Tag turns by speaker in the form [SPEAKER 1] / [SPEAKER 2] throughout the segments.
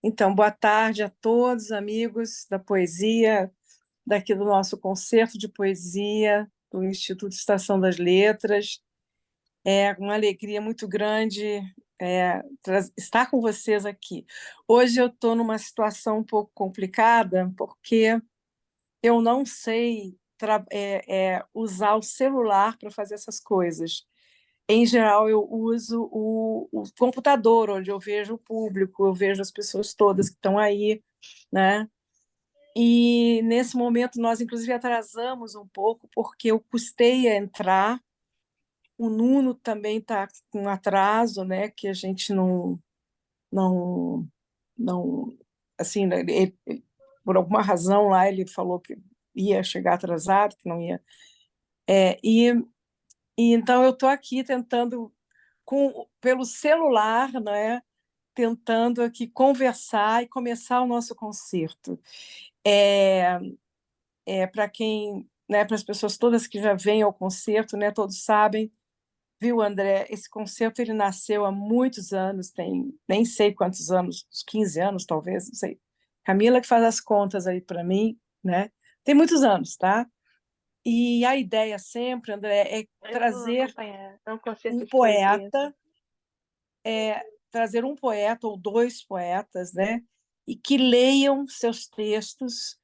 [SPEAKER 1] Então, boa tarde a todos, amigos da poesia, daqui do nosso concerto de poesia do Instituto Estação das Letras. É uma alegria muito grande estar com vocês aqui. Hoje eu estou numa situação um pouco complicada, porque eu não sei usar o celular para fazer essas coisas. Em geral, eu uso o computador, onde eu vejo o público, eu vejo as pessoas todas que estão aí, né? E nesse momento nós, inclusive, atrasamos um pouco, porque eu custei a entrar. O Nuno também está com atraso, né? Que a gente não, não assim, né, por alguma razão lá ele falou que ia chegar atrasado, que não ia. É, e então eu estou aqui tentando pelo celular, né? Tentando aqui conversar e começar o nosso concerto. É, para quem, né, para as pessoas todas que já vêm ao concerto, né, todos sabem, viu, André? Esse concerto ele nasceu há muitos anos, tem nem sei quantos anos, uns 15 anos talvez, não sei. Camila que faz as contas aí para mim, né? Tem muitos anos, tá? E a ideia sempre, André, é
[SPEAKER 2] Eu vou acompanhar. É um concerto
[SPEAKER 1] um
[SPEAKER 2] de poesia.
[SPEAKER 1] poeta, trazer um poeta ou dois poetas, né? E que leiam seus textos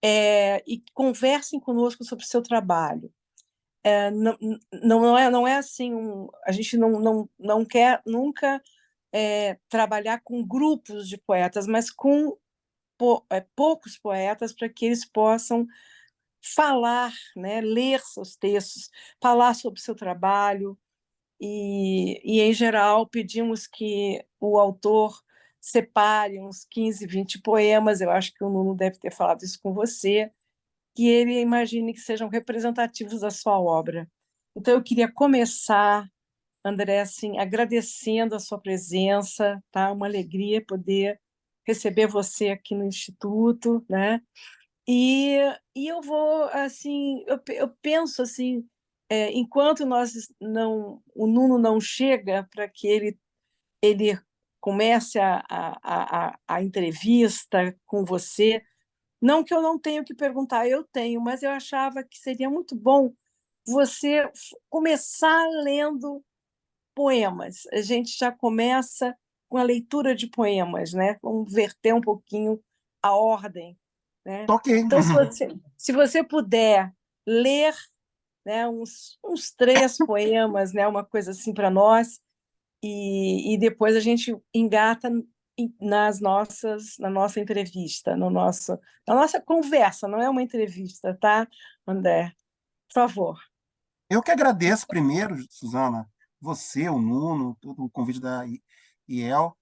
[SPEAKER 1] e conversem conosco sobre o seu trabalho. Não, não é assim, a gente não quer nunca trabalhar com grupos de poetas, mas com poucos poetas para que eles possam falar, né, ler seus textos, falar sobre o seu trabalho, em geral, pedimos que o autor separe uns 15, 20 poemas, eu acho que o Nuno deve ter falado isso com você, que ele imagine que sejam representativos da sua obra. Então, eu queria começar, André, assim, agradecendo a sua presença, tá? Uma alegria poder receber você aqui no Instituto, né? E, e eu vou, assim, eu penso assim, enquanto o Nuno não chega para que ele comece a entrevista com você, não que eu não tenho que perguntar, eu tenho, mas eu achava que seria muito bom você começar lendo poemas. A gente já começa com a leitura de poemas, né? Vamos verter um pouquinho a ordem, né?
[SPEAKER 3] Ok.
[SPEAKER 1] Então, se você puder ler, né, uns três poemas, né, uma coisa assim para nós, e depois a gente engata na nossa entrevista, na nossa conversa, não é uma entrevista, tá, André? Por favor.
[SPEAKER 3] Eu que agradeço primeiro, Suzana, você, o Nuno, todo o convite da IEL,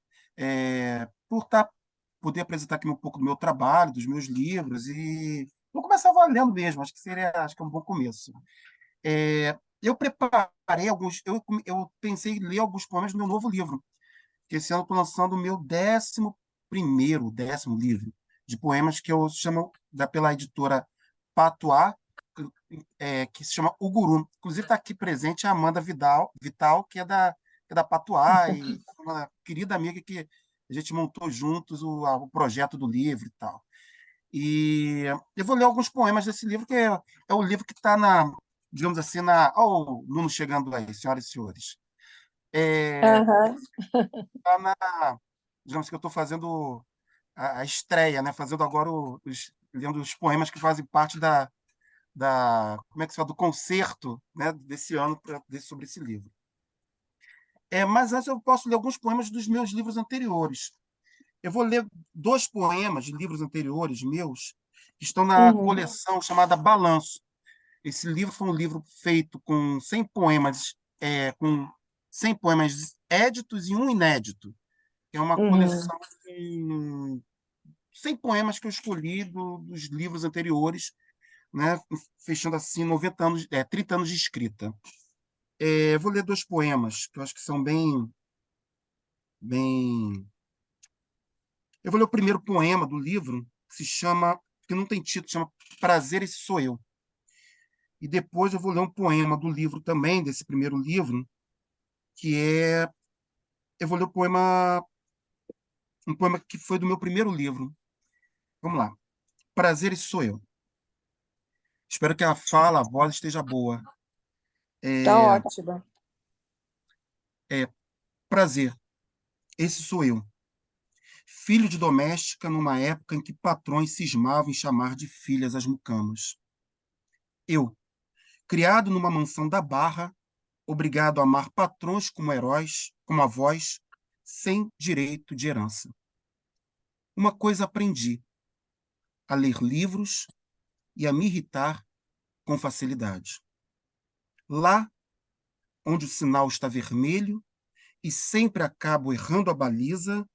[SPEAKER 3] por poder apresentar aqui um pouco do meu trabalho, dos meus livros, e vou começar valendo mesmo, acho que é um bom começo. Eu preparei eu pensei em ler alguns poemas do meu novo livro, que esse ano estou lançando o meu décimo livro de poemas que eu chamo pela editora Patuá, que se chama O Guru. Inclusive está aqui presente a Amanda Vital, que é da Patuá, e uma querida amiga que a gente montou juntos o projeto do livro e tal. E eu vou ler alguns poemas desse livro, que é o livro que está digamos assim, Ó, o Nuno chegando aí, senhoras e senhores.
[SPEAKER 1] Aham.
[SPEAKER 3] Está digamos que eu estou fazendo a estreia, né? Fazendo agora lendo os poemas que fazem parte como é que se fala, do concerto, né, desse ano sobre esse livro. Mas antes eu posso ler alguns poemas dos meus livros anteriores. Eu vou ler dois poemas de livros anteriores meus que estão na
[SPEAKER 1] Uhum.
[SPEAKER 3] coleção chamada Balanço. Esse livro foi um livro feito com 100 poemas, com 100 poemas éditos e um inédito. É uma
[SPEAKER 1] Uhum.
[SPEAKER 3] coleção com 100 poemas que eu escolhi dos livros anteriores, né, fechando assim 90 anos, 30 anos de escrita. Eu vou ler dois poemas que eu acho que são bem. Eu vou ler o primeiro poema do livro, que não tem título, chama Prazer, Esse Sou Eu. E depois eu vou ler um poema do livro também, desse primeiro livro, que é. Eu vou ler o poema um poema que foi do meu primeiro livro. Vamos lá. Prazeres sou eu. Espero que a fala, a voz esteja boa.
[SPEAKER 1] Tá
[SPEAKER 3] É,
[SPEAKER 1] ótima.
[SPEAKER 3] prazer, esse sou eu. Filho de doméstica numa época em que patrões cismavam em chamar de filhas as mucamas. Eu, criado numa mansão da Barra, obrigado a amar patrões como heróis, como avós, sem direito de herança. Uma coisa aprendi: a ler livros e a me irritar com facilidade. Lá onde o sinal está vermelho e sempre acabo errando a baliza,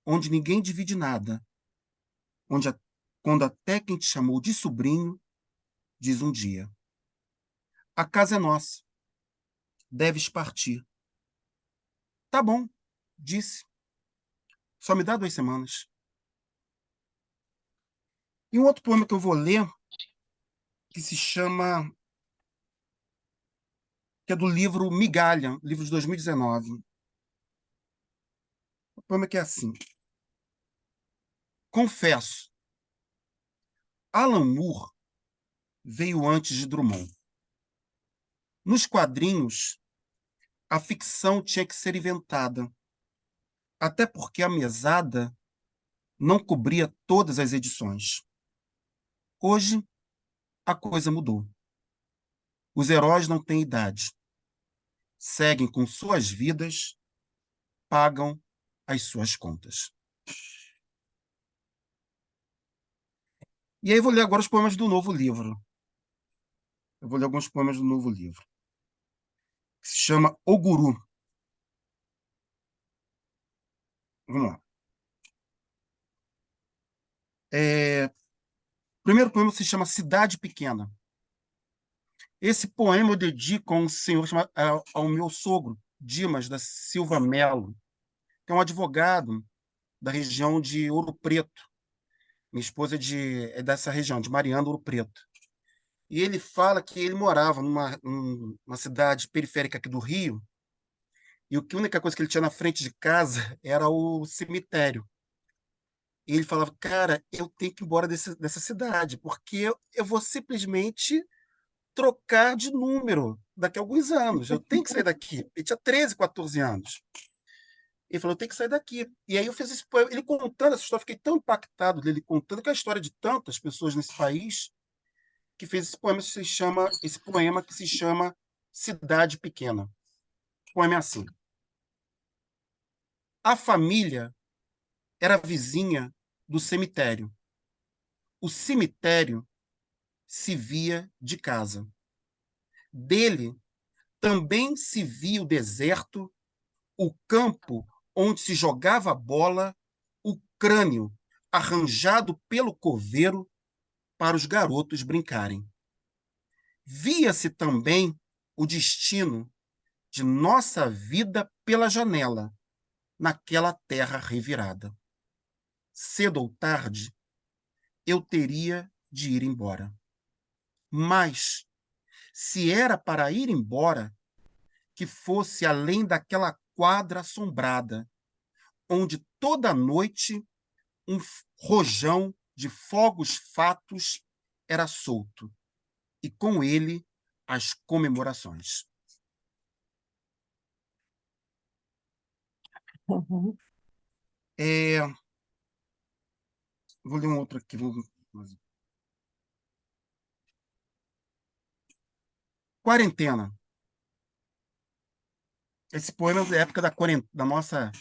[SPEAKER 3] onde ninguém divide nada, onde quando até quem te chamou de sobrinho diz um dia: a casa é nossa, deves partir. Tá bom, disse. Só me dá 2 semanas. E um outro poema que eu vou ler, que se chama, que é do livro Migalha, livro de 2019. O poema que é assim: confesso, Alan Moore veio antes de Drummond. Nos quadrinhos, a ficção tinha que ser inventada, até porque a mesada não cobria todas as edições. Hoje, a coisa mudou. Os heróis não têm idade. Seguem com suas vidas, pagam as suas contas. E aí eu vou ler agora os poemas do novo livro. Eu vou ler alguns poemas do novo livro, que se chama O Guru. Vamos lá. O primeiro poema se chama Cidade Pequena. Esse poema eu dedico a um senhor ao meu sogro, Dimas da Silva Melo, que é um advogado da região de Ouro Preto. Minha esposa é dessa região, de Mariana, Ouro Preto. E ele fala que ele morava numa cidade periférica aqui do Rio, e a única coisa que ele tinha na frente de casa era o cemitério. E ele falava, cara, eu tenho que ir embora dessa cidade, porque eu vou simplesmente trocar de número daqui a alguns anos. Eu tenho que sair daqui. Ele tinha 13, 14 anos. Ele falou, eu tenho que sair daqui. E aí eu fiz esse poema. Ele contando essa história, fiquei tão impactado dele contando, que é a história de tantas pessoas nesse país, que fez esse poema que se chama Cidade Pequena. O poema é assim: a família era vizinha do cemitério. O cemitério se via de casa. Dele também se via o deserto, o campo onde se jogava a bola, o crânio arranjado pelo coveiro para os garotos brincarem. Via-se também o destino de nossa vida pela janela, naquela terra revirada. Cedo ou tarde, eu teria de ir embora. Mas, se era para ir embora, que fosse além daquela quadra assombrada, onde toda noite um rojão de fogos fatos era solto, e com ele as comemorações.
[SPEAKER 1] Uhum.
[SPEAKER 3] Vou ler um outro aqui. Quarentena. Esse poema é da época da nossa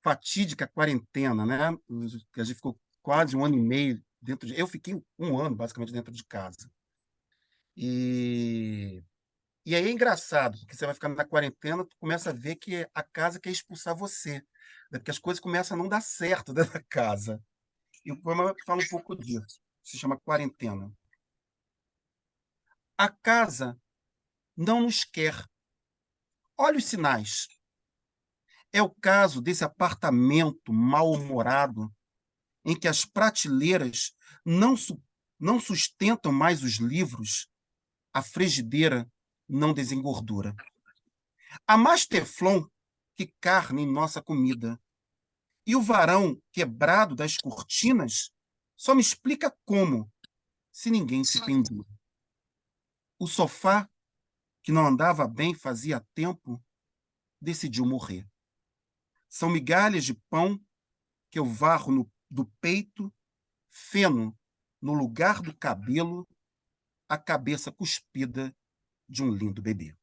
[SPEAKER 3] fatídica quarentena, né? A gente ficou quase um ano e meio dentro de... Eu fiquei um ano, basicamente, dentro de casa. E, e aí é engraçado, porque você vai ficando na quarentena, tu começa a ver que a casa quer expulsar você, né? Porque as coisas começam a não dar certo dentro da casa. E o poema fala um pouco disso. Se chama Quarentena. A casa não nos quer. Olha os sinais. É o caso desse apartamento mal-humorado em que as prateleiras não, não sustentam mais os livros, a frigideira não desengordura. Há mais teflon que carne em nossa comida. E o varão quebrado das cortinas só me explica como, se ninguém se pendura. O sofá, que não andava bem fazia tempo, decidiu morrer. São migalhas de pão que eu varro do peito, feno no lugar do cabelo, a cabeça cuspida de um lindo bebê.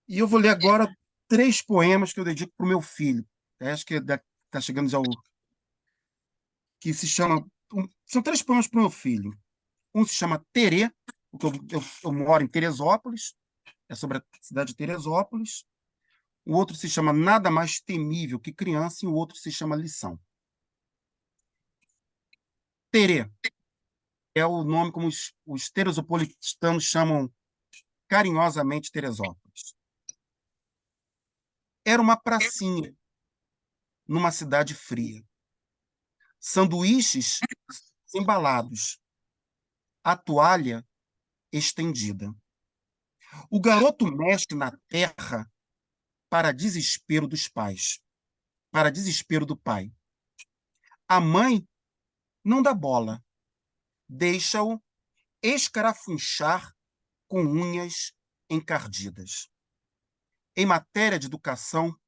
[SPEAKER 3] E eu vou ler agora 3 poemas que eu dedico para o meu filho. Acho que está chegando já o... que se chama... São 3 poemas para o meu filho. Um se chama Terê, porque eu moro em Teresópolis, é sobre a cidade de Teresópolis. O outro se chama Nada Mais Temível que Criança, e o outro se chama Lição. Terê é o nome como os teresopolitanos chamam carinhosamente Teresópolis. Era uma pracinha numa cidade fria. Sanduíches embalados, a toalha estendida. O garoto mexe na terra para desespero dos pais, para desespero do pai. A mãe não dá bola, deixa-o escarafunchar com unhas encardidas. Em matéria de educação,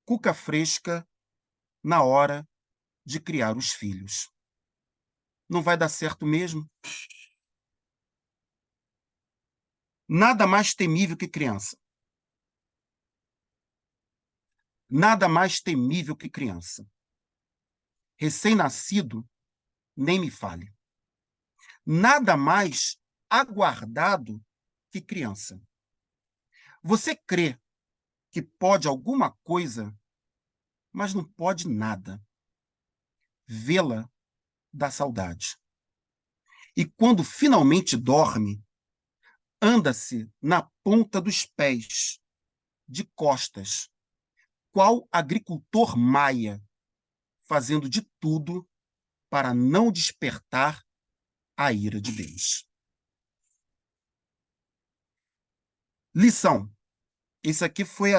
[SPEAKER 3] cuca fresca na hora de criar os filhos. Não vai dar certo mesmo? Nada mais temível que criança. Nada mais temível que criança. Recém-nascido, nem me fale. Nada mais aguardado que criança. Você crê que pode alguma coisa, mas não pode nada. Vê-la dá saudade. E quando finalmente dorme, anda-se na ponta dos pés, de costas, qual agricultor maia, fazendo de tudo para não despertar a ira de Deus. Lição. Esse aqui foi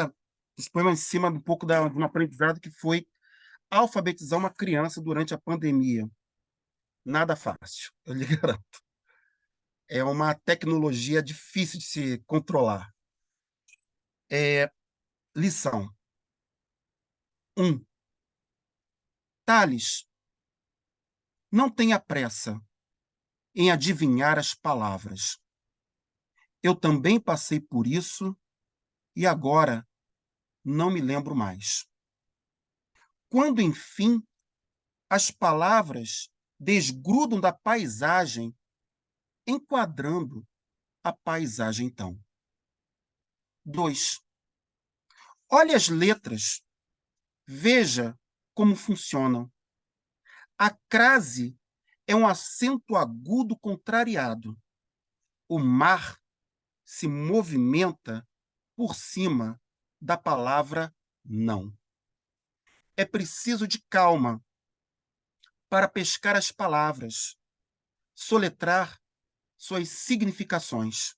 [SPEAKER 3] esse poema em cima um pouco de um aprendizado que foi alfabetizar uma criança durante a pandemia. Nada fácil, eu lhe garanto. É uma tecnologia difícil de se controlar. Lição. 1. Tales, não tenha pressa em adivinhar as palavras. Eu também passei por isso e agora não me lembro mais. Quando, enfim, as palavras desgrudam da paisagem, enquadrando a paisagem, então. 2. Olhe as letras, veja como funcionam. A crase é um acento agudo contrariado. O mar se movimenta por cima da palavra não. É preciso de calma para pescar as palavras, soletrar suas significações.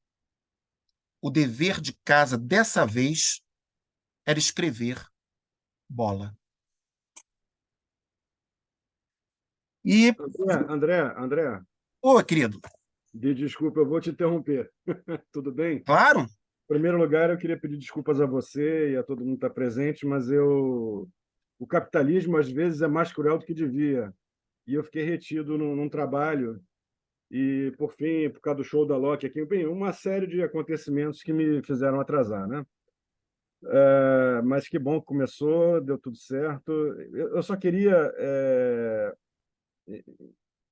[SPEAKER 3] O dever de casa dessa vez era escrever bola. E,
[SPEAKER 4] André,
[SPEAKER 3] ô, querido,
[SPEAKER 4] desculpa, eu vou te interromper. Tudo bem?
[SPEAKER 3] claro,
[SPEAKER 4] Em primeiro lugar, eu queria pedir desculpas a você e a todo mundo que está presente, mas o capitalismo, às vezes, é mais cruel do que devia. E eu fiquei retido num trabalho e, por fim, por causa do show da Loki aqui, bem, uma série de acontecimentos que me fizeram atrasar, né? Mas que bom que começou, deu tudo certo. Eu só queria,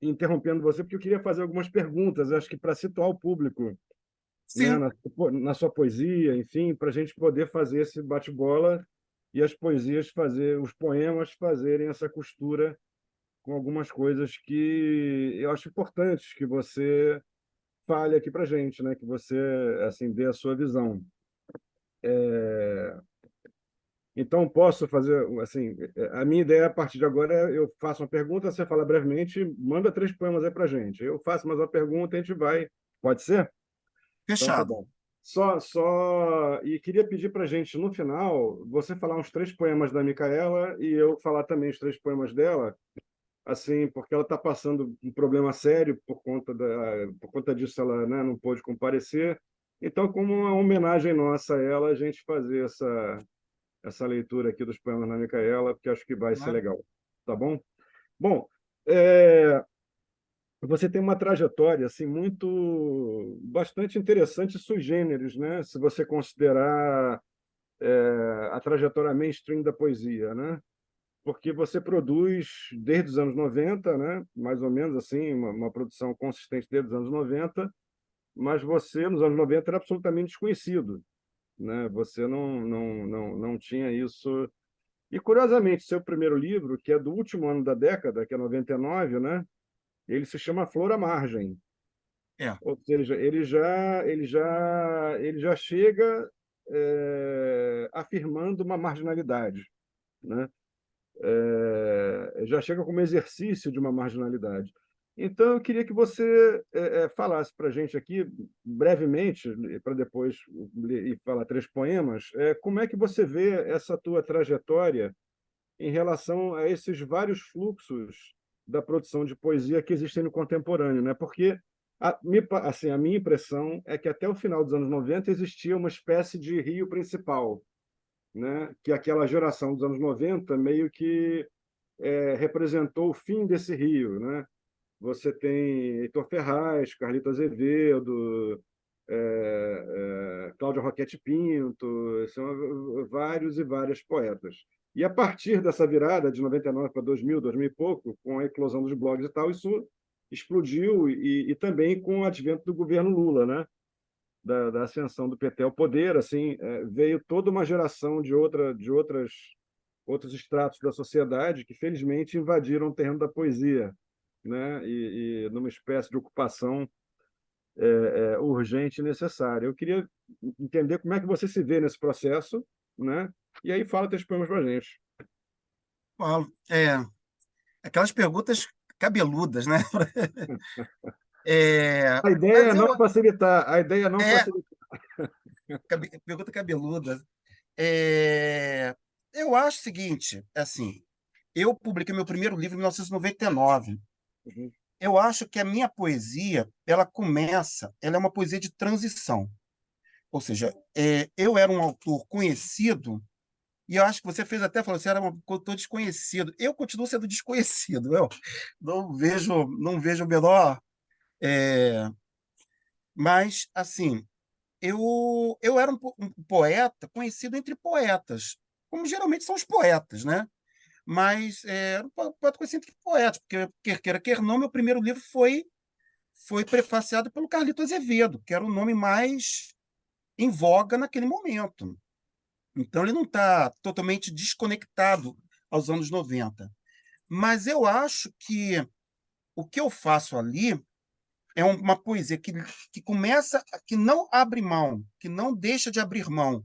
[SPEAKER 4] interrompendo você, porque eu queria fazer algumas perguntas, acho que para situar o público, né,
[SPEAKER 3] sim.
[SPEAKER 4] na sua poesia, enfim, para a gente poder fazer esse bate-bola e as poesias fazer, os poemas fazerem essa costura com algumas coisas que eu acho importantes que você fale aqui para a gente, né? Que você assim dê a sua visão. Então posso fazer assim, a minha ideia a partir de agora é eu faço uma pergunta, você fala brevemente, manda 3 poemas aí para a gente. Eu faço mais uma pergunta, a gente vai. Pode ser? Então tá
[SPEAKER 3] Fechado.
[SPEAKER 4] bom. E queria pedir para a gente, no final, você falar uns 3 poemas da Micaela e eu falar também os 3 poemas dela, assim, porque ela está passando um problema sério por conta disso, ela, né, não pôde comparecer. Então, como uma homenagem nossa a ela, a gente fazer essa leitura aqui dos poemas da Micaela, porque acho que vai ser
[SPEAKER 3] Claro.
[SPEAKER 4] legal. Tá bom? Bom, é, você tem uma trajetória assim bastante interessante sui generis, né? Se você considerar a trajetória mainstream da poesia, né? Porque você produz desde os anos 90, né? Mais ou menos assim, uma produção consistente desde os anos 90, mas você nos anos 90 era absolutamente desconhecido, né? Você não tinha isso. E curiosamente, seu primeiro livro, que é do último ano da década, que é 99, né? Ele se chama Flor à Margem.
[SPEAKER 3] É,
[SPEAKER 4] Ou seja, ele já chega afirmando uma marginalidade, né? Já chega como exercício de uma marginalidade. Então, eu queria que você falasse para a gente aqui, brevemente, para depois ler e falar 3 poemas, como é que você vê essa tua trajetória em relação a esses vários fluxos da produção de poesia que existem no contemporâneo, né? Porque assim, a minha impressão é que até o final dos anos 90 existia uma espécie de rio principal, né? Que aquela geração dos anos 90 meio que representou o fim desse rio, né? Você tem Heitor Ferraz, Carlito Azevedo, Cláudia Roquette Pinto, são vários e várias poetas. E a partir dessa virada de 99 para 2000, 2000 e pouco, com a eclosão dos blogs e tal, isso explodiu e também com o advento do governo Lula, né? Da ascensão do PT ao poder, assim, veio toda uma geração outros estratos da sociedade que felizmente invadiram o terreno da poesia, né? E numa espécie de ocupação urgente e necessária. Eu queria entender como é que você se vê nesse processo, né? E aí fala 3 poemas para a gente.
[SPEAKER 3] Paulo, aquelas perguntas cabeludas, né?
[SPEAKER 4] A ideia é
[SPEAKER 3] Mas
[SPEAKER 4] não facilitar, a ideia é não
[SPEAKER 3] é
[SPEAKER 4] facilitar.
[SPEAKER 3] pergunta cabeluda. É, eu acho o seguinte, assim, eu publiquei meu primeiro livro em 1999.
[SPEAKER 4] Uhum.
[SPEAKER 3] Eu acho que a minha poesia, ela é uma poesia de transição. Ou seja, eu era um autor conhecido, e eu acho que você fez até, falou, você era um autor desconhecido. Eu continuo sendo desconhecido, eu não vejo o menor. é, mas, assim, eu era um poeta conhecido entre poetas, como geralmente são os poetas, né? Mas era um poeta conhecido entre poetas, porque, quer queira, quer não, meu primeiro livro foi prefaciado pelo Carlito Azevedo, que era o nome mais em voga naquele momento. Então, ele não está totalmente desconectado aos anos 90. Mas eu acho que o que eu faço ali é uma poesia que começa, que não abre mão, que não deixa de abrir mão.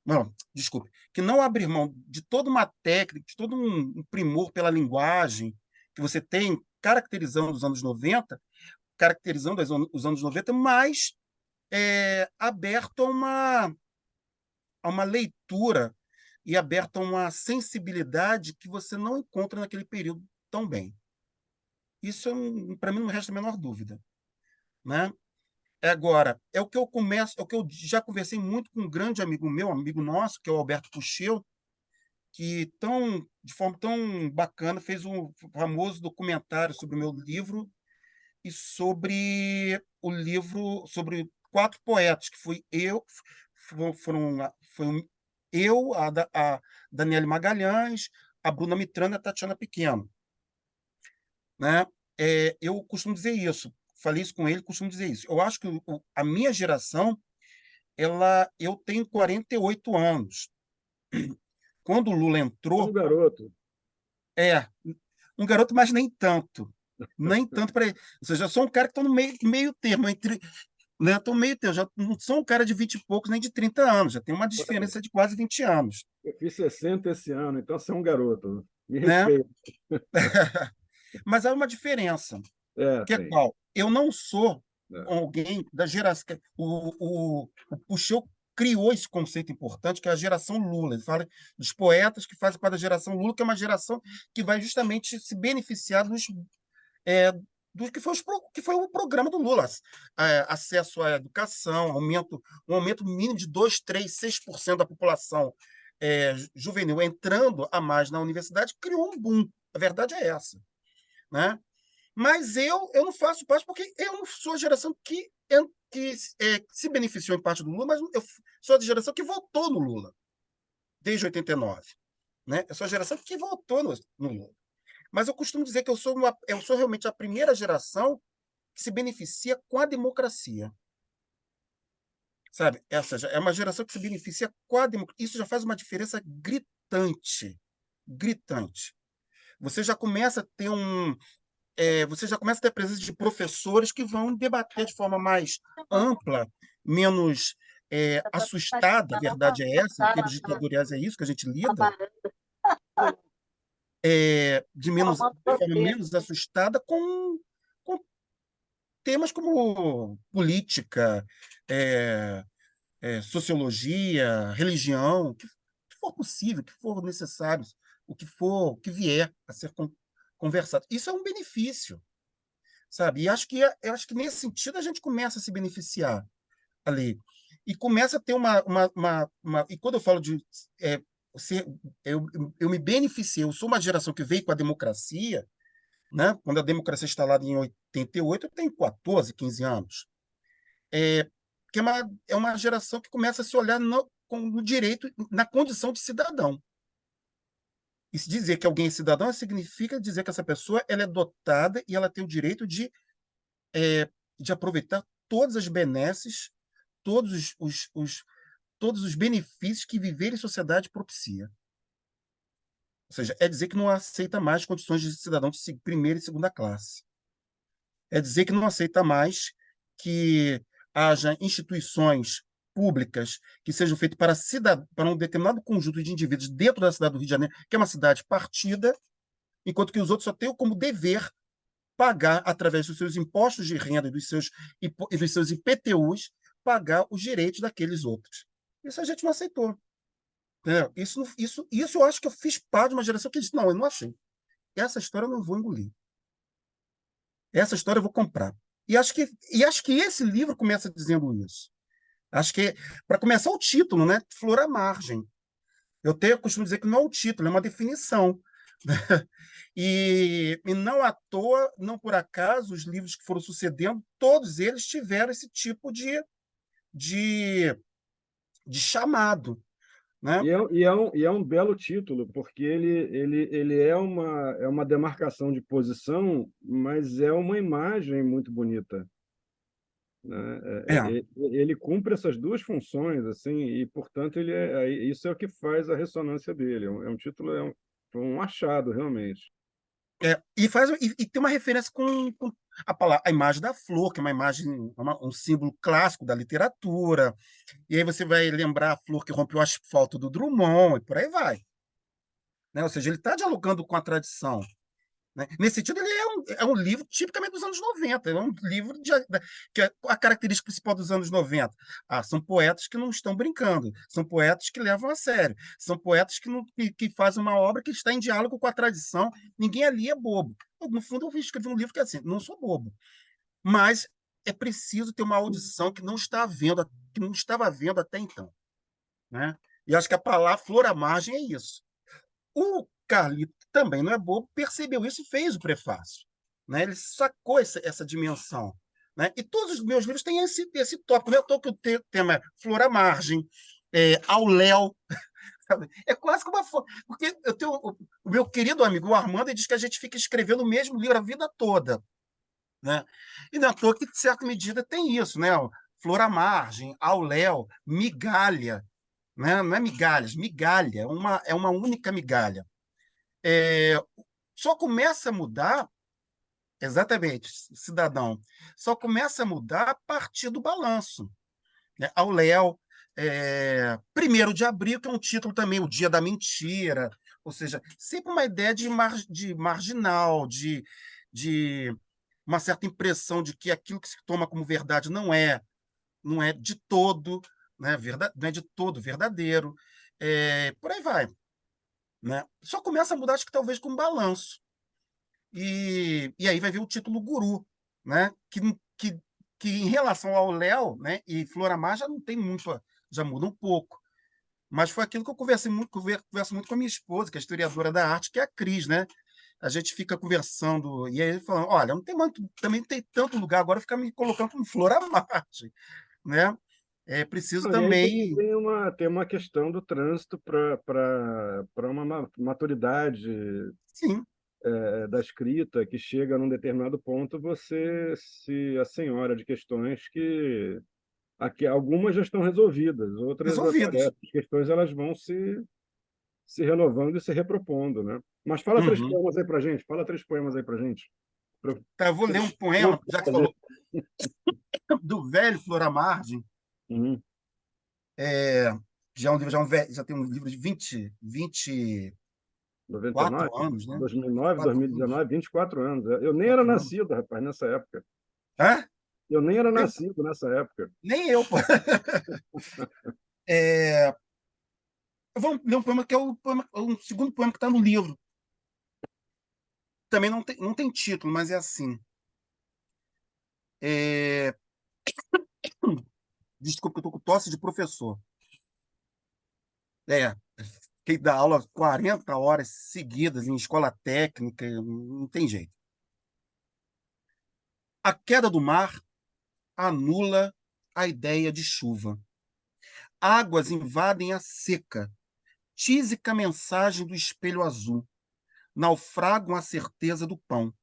[SPEAKER 3] Não, desculpe, que não abre mão de toda uma técnica, de todo um primor pela linguagem que você tem caracterizando os anos 90, caracterizando os anos 90, mas aberto a uma leitura e aberto a uma sensibilidade que você não encontra naquele período tão bem. Isso, para mim, não resta a menor dúvida, né? Agora, é o que eu começo, é o que eu já conversei muito com um grande amigo meu, amigo nosso, que é o Alberto Pucheu, que de forma tão bacana fez um famoso documentário sobre o meu livro e sobre o livro, sobre 4 poetas, que fui eu, eu, a Daniele Magalhães, a Bruna Mitrana e a Tatiana Pequeno, né? Eu costumo dizer isso, falei isso com ele, costumo dizer isso. Eu acho que a minha geração, eu tenho 48 anos. Quando o Lula
[SPEAKER 4] É um
[SPEAKER 3] entrou,
[SPEAKER 4] garoto.
[SPEAKER 3] é um garoto, mas nem tanto. Nem tanto para ele. Ou seja, eu sou um cara que estou no meio termo, né? Estou meio termo. Já não sou um cara de 20 e poucos, nem de 30 anos. Já tem uma diferença de quase 20 anos.
[SPEAKER 4] Eu fiz 60 esse ano, então você é um garoto. Me
[SPEAKER 3] Né?
[SPEAKER 4] respeita.
[SPEAKER 3] Mas há uma diferença, que é
[SPEAKER 4] Tem.
[SPEAKER 3] qual? Eu não sou alguém da geração. O Puxeu criou esse conceito importante, que é a geração Lula. Ele fala dos poetas que fazem parte da geração Lula, que é uma geração que vai justamente se beneficiar é, do que foi o programa do Lula. Acesso à educação, um aumento mínimo de 2, 3, 6% da população juvenil entrando a mais na universidade, criou um boom. A verdade é essa. Né? Mas eu não faço parte porque eu não sou a geração que se beneficiou em parte do Lula, mas eu sou a geração que votou no Lula, desde 89. Né? Eu sou a geração que votou no Lula. Mas eu costumo dizer que eu sou realmente a primeira geração que se beneficia com a democracia. Sabe? Essa é uma geração que se beneficia com a democracia. Isso já faz uma diferença gritante. Gritante. Você já começa a ter a presença de professores que vão debater de forma mais ampla, menos assustada, a verdade é essa, em termos ditatoriais é isso que a gente lida, de forma menos assustada com temas como política, sociologia, religião, o que for possível, o que for necessário, o que vier a ser conversado. Isso é um benefício, sabe? E eu acho que nesse sentido a gente começa a se beneficiar ali. E começa a ter e quando eu falo de ser, eu me beneficiei, eu sou uma geração que veio com a democracia, né? Quando a democracia instalada em 88, eu tenho 14, 15 anos. Que é uma geração que começa a se olhar no direito, na condição de cidadão. E se dizer que alguém é cidadão significa dizer que essa pessoa ela é dotada e ela tem o direito de aproveitar todas as benesses, todos os benefícios que viver em sociedade propicia. Ou seja, é dizer que não aceita mais condições de cidadão de primeira e segunda classe. É dizer que não aceita mais que haja instituições públicas que sejam feitas para um determinado conjunto de indivíduos dentro da cidade do Rio de Janeiro, que é uma cidade partida, enquanto que os outros só têm como dever pagar, através dos seus impostos de renda e dos seus IPTUs, pagar os direitos daqueles outros. Isso a gente não aceitou. Entendeu? Isso eu acho que eu fiz parte de uma geração que disse, não, eu não achei. Essa história eu não vou engolir. Essa história eu vou comprar. E acho que esse livro começa dizendo isso. Acho que, para começar, o título, né? Flor à margem. Eu costumo dizer que não é o título, é uma definição. E não à toa, não por acaso, os livros que foram sucedendo, todos eles tiveram esse tipo de chamado. Né?
[SPEAKER 4] E é um belo título, porque ele é uma demarcação de posição, mas é uma imagem muito bonita. Né? Ele cumpre essas duas funções, assim, e, portanto, isso é o que faz a ressonância dele. É um título, foi um achado, realmente.
[SPEAKER 3] E tem uma referência com a imagem da flor, que é uma imagem, um símbolo clássico da literatura. E aí você vai lembrar a flor que rompeu o asfalto do Drummond, e por aí vai. Né? Ou seja, ele está dialogando com a tradição. Né? Nesse sentido, ele é um livro tipicamente dos anos 90. É um livro que é a característica principal dos anos 90. São poetas que não estão brincando, são poetas que levam a sério, são poetas que fazem uma obra que está em diálogo com a tradição. Ninguém ali é bobo. No fundo, eu escrevi um livro que é assim, não sou bobo, mas é preciso ter uma audição que não estava vendo até então. Né? E acho que a palavra flor à margem é isso. O Carlito, que também não é bobo, percebeu isso e fez o prefácio. Né? Ele sacou essa dimensão. Né? E todos os meus livros têm esse tópico. Não é à toa que o tema é Flor à Margem, ao Léu. É quase como uma. Porque eu tenho o meu querido amigo o Armando, ele diz que a gente fica escrevendo o mesmo livro a vida toda. Né? E não é à toa que, de certa medida, tem isso. Né? Flor à Margem, ao Léu, migalha. Né? Não é migalhas, migalha, é uma única migalha. Só começa a mudar, exatamente, cidadão, só começa a mudar a partir do balanço. Né? Ao Léo, 1º de abril, que é um título também, o Dia da Mentira, ou seja, sempre uma ideia de marginal, de uma certa impressão de que aquilo que se toma como verdade não é de todo, né, não é de todo verdadeiro, por aí vai, né? Só começa a mudar, acho que talvez com um balanço. E aí vai ver o título Guru, né? Que, que em relação ao Léo, né, e Floramar já não tem muito, já muda um pouco. Mas foi aquilo que eu converso muito com a minha esposa, que é historiadora da arte, que é a Cris, né? A gente fica conversando, e aí falando, olha, não tem muito, também não tem tanto lugar agora ficar me colocando como flor à margem, né? É preciso
[SPEAKER 4] Não, e aí
[SPEAKER 3] também.
[SPEAKER 4] tem uma questão do trânsito para uma maturidade
[SPEAKER 3] Sim,
[SPEAKER 4] da escrita que chega num determinado ponto, você se assenhora de questões que aqui, algumas já estão resolvidas, outras
[SPEAKER 3] resolvidos.
[SPEAKER 4] aparecem. As questões elas vão se renovando e se repropondo, né? Mas fala três
[SPEAKER 3] Uhum.
[SPEAKER 4] poemas aí para gente, fala três poemas aí para gente. Pra-
[SPEAKER 3] Tá, eu vou ler um poema, já que
[SPEAKER 4] fazer.
[SPEAKER 3] falou do velho Flor à Margem.
[SPEAKER 4] Uhum.
[SPEAKER 3] É, já, é um livro, já tem um livro de 24
[SPEAKER 4] 99,
[SPEAKER 3] anos, né?
[SPEAKER 4] 2009,
[SPEAKER 3] 4 anos.
[SPEAKER 4] 2019, 24 anos. Eu nem era
[SPEAKER 3] 4 anos.
[SPEAKER 4] nascido, rapaz, nessa época.
[SPEAKER 3] Hã?
[SPEAKER 4] Eu nem era
[SPEAKER 3] Eu,
[SPEAKER 4] nascido nessa época.
[SPEAKER 3] nem eu, pô. É, eu vou ler um poema que é um segundo poema que está no livro. Também não tem título, mas é assim. É, desculpa, eu estou com tosse de professor. Fiquei da aula 40 horas seguidas em escola técnica, não tem jeito. A queda do mar anula a ideia de chuva. Águas invadem a seca, tísica mensagem do espelho azul. Naufragam a certeza do pão,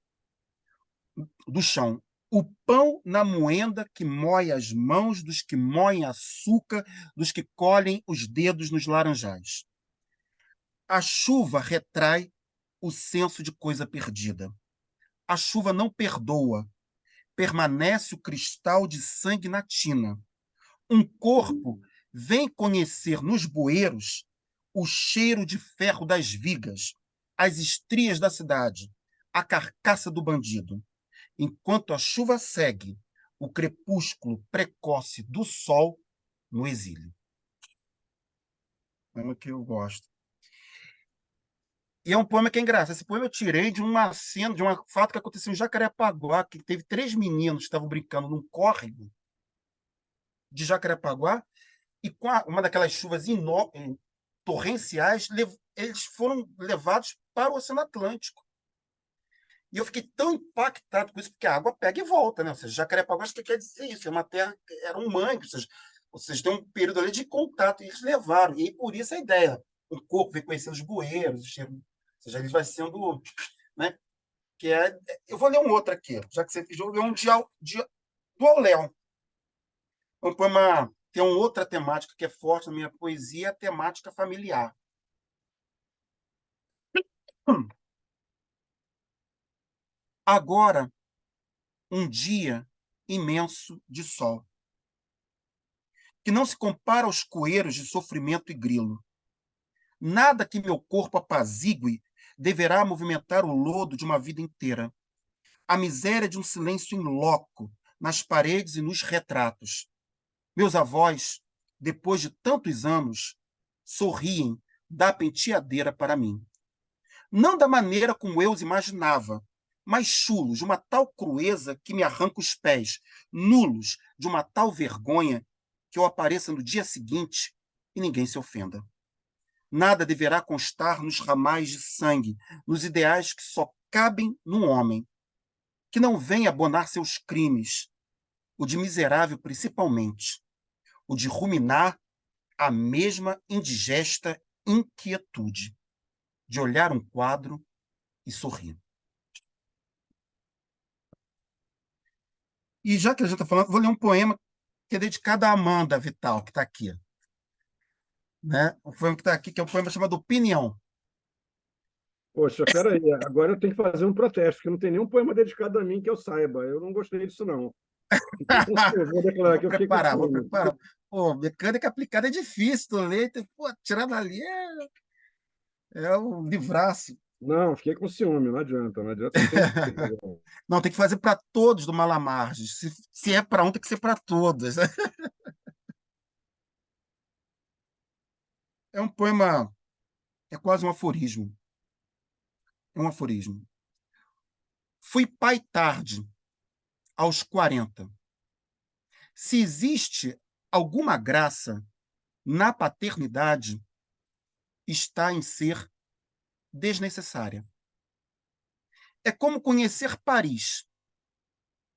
[SPEAKER 3] do chão. O pão na moenda que moe as mãos dos que moem açúcar, dos que colhem os dedos nos laranjais. A chuva retrai o senso de coisa perdida. A chuva não perdoa. Permanece o cristal de sangue na tina. Um corpo vem conhecer nos bueiros o cheiro de ferro das vigas, as estrias da cidade, a carcaça do bandido. Enquanto a chuva segue o crepúsculo precoce do sol no exílio. É uma que eu gosto. E é um poema que é engraçado. Esse poema eu tirei de uma cena, de um fato que aconteceu em Jacarepaguá, que teve 3 meninos que estavam brincando num córrego de Jacarepaguá, e com uma daquelas chuvas torrenciais, eles foram levados para o Oceano Atlântico. E eu fiquei tão impactado com isso, porque a água pega e volta, né? Ou seja, Jacarepaguá, acho que quer dizer isso, é uma terra, era um mangue, ou seja, tem um período ali de contato, e eles levaram, e por isso a ideia, o corpo vem conhecendo os bueiros, ou seja, ele vai sendo, né? Eu vou ler um outro aqui, já que você pediu, eu vou ler um do Auléu. Um poema tem uma outra temática que é forte na minha poesia, a temática familiar. Agora, um dia imenso de sol, que não se compara aos coeiros de sofrimento e grilo. Nada que meu corpo apazigue deverá movimentar o lodo de uma vida inteira. A miséria de um silêncio in loco, nas paredes e nos retratos. Meus avós, depois de tantos anos, sorriem da penteadeira para mim. Não da maneira como eu os imaginava, mas chulos de uma tal crueza que me arranca os pés, nulos de uma tal vergonha que eu apareça no dia seguinte e ninguém se ofenda. Nada deverá constar nos ramais de sangue, nos ideais que só cabem num homem, que não venha abonar seus crimes, o de miserável principalmente, o de ruminar a mesma indigesta inquietude, de olhar um quadro e sorrir. E já que a gente está falando, vou ler um poema que é dedicado à Amanda Vital, que está aqui. Né? O poema que está aqui, que é um poema chamado Opinião.
[SPEAKER 4] Poxa, peraí, agora eu tenho que fazer um protesto, porque não tem nenhum poema dedicado a mim que eu saiba. Eu não gostei disso, não. Eu vou
[SPEAKER 3] Eu
[SPEAKER 4] declarar
[SPEAKER 3] vou
[SPEAKER 4] que eu fiquei com
[SPEAKER 3] preparar, vou
[SPEAKER 4] ciúme.
[SPEAKER 3] preparar. Pô, mecânica aplicada é difícil, tu lê, pô, tirar dali é um livraço.
[SPEAKER 4] Não, fiquei com ciúme, não adianta, não adianta. Tem que ter.
[SPEAKER 3] Não, tem que fazer para todos do Malamarge. Se é para um, tem que ser para todos. É um poema, é quase um aforismo. É um aforismo. Fui pai tarde, aos 40. Se existe alguma graça na paternidade, está em ser desnecessária. É como conhecer Paris.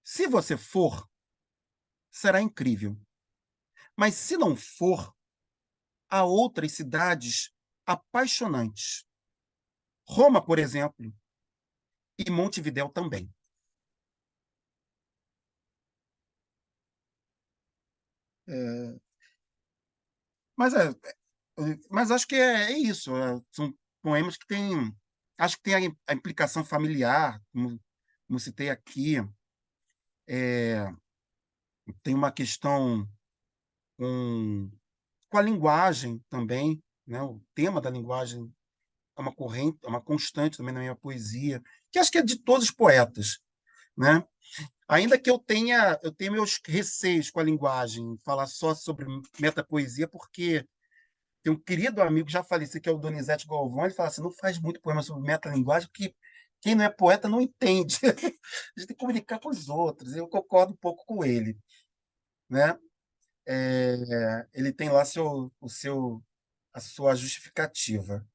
[SPEAKER 3] Se você for, será incrível. Mas se não for, há outras cidades apaixonantes. Roma, por exemplo, e Montevidéu também. É, mas, mas acho que é isso. São poemas que têm. Acho que tem a implicação familiar, como citei aqui. É, tem uma questão com, com a linguagem também. Né? O tema da linguagem é uma corrente, é uma constante também na minha poesia, que acho que é de todos os poetas. Né? Ainda que eu tenha meus receios com a linguagem, falar só sobre metapoesia, porque tem um querido amigo já falecido, que é o Donizete Galvão, ele fala assim, não faz muito poema sobre metalinguagem, porque quem não é poeta não entende. A gente tem que comunicar com os outros. Eu concordo um pouco com ele. Né? Ele tem lá a sua justificativa.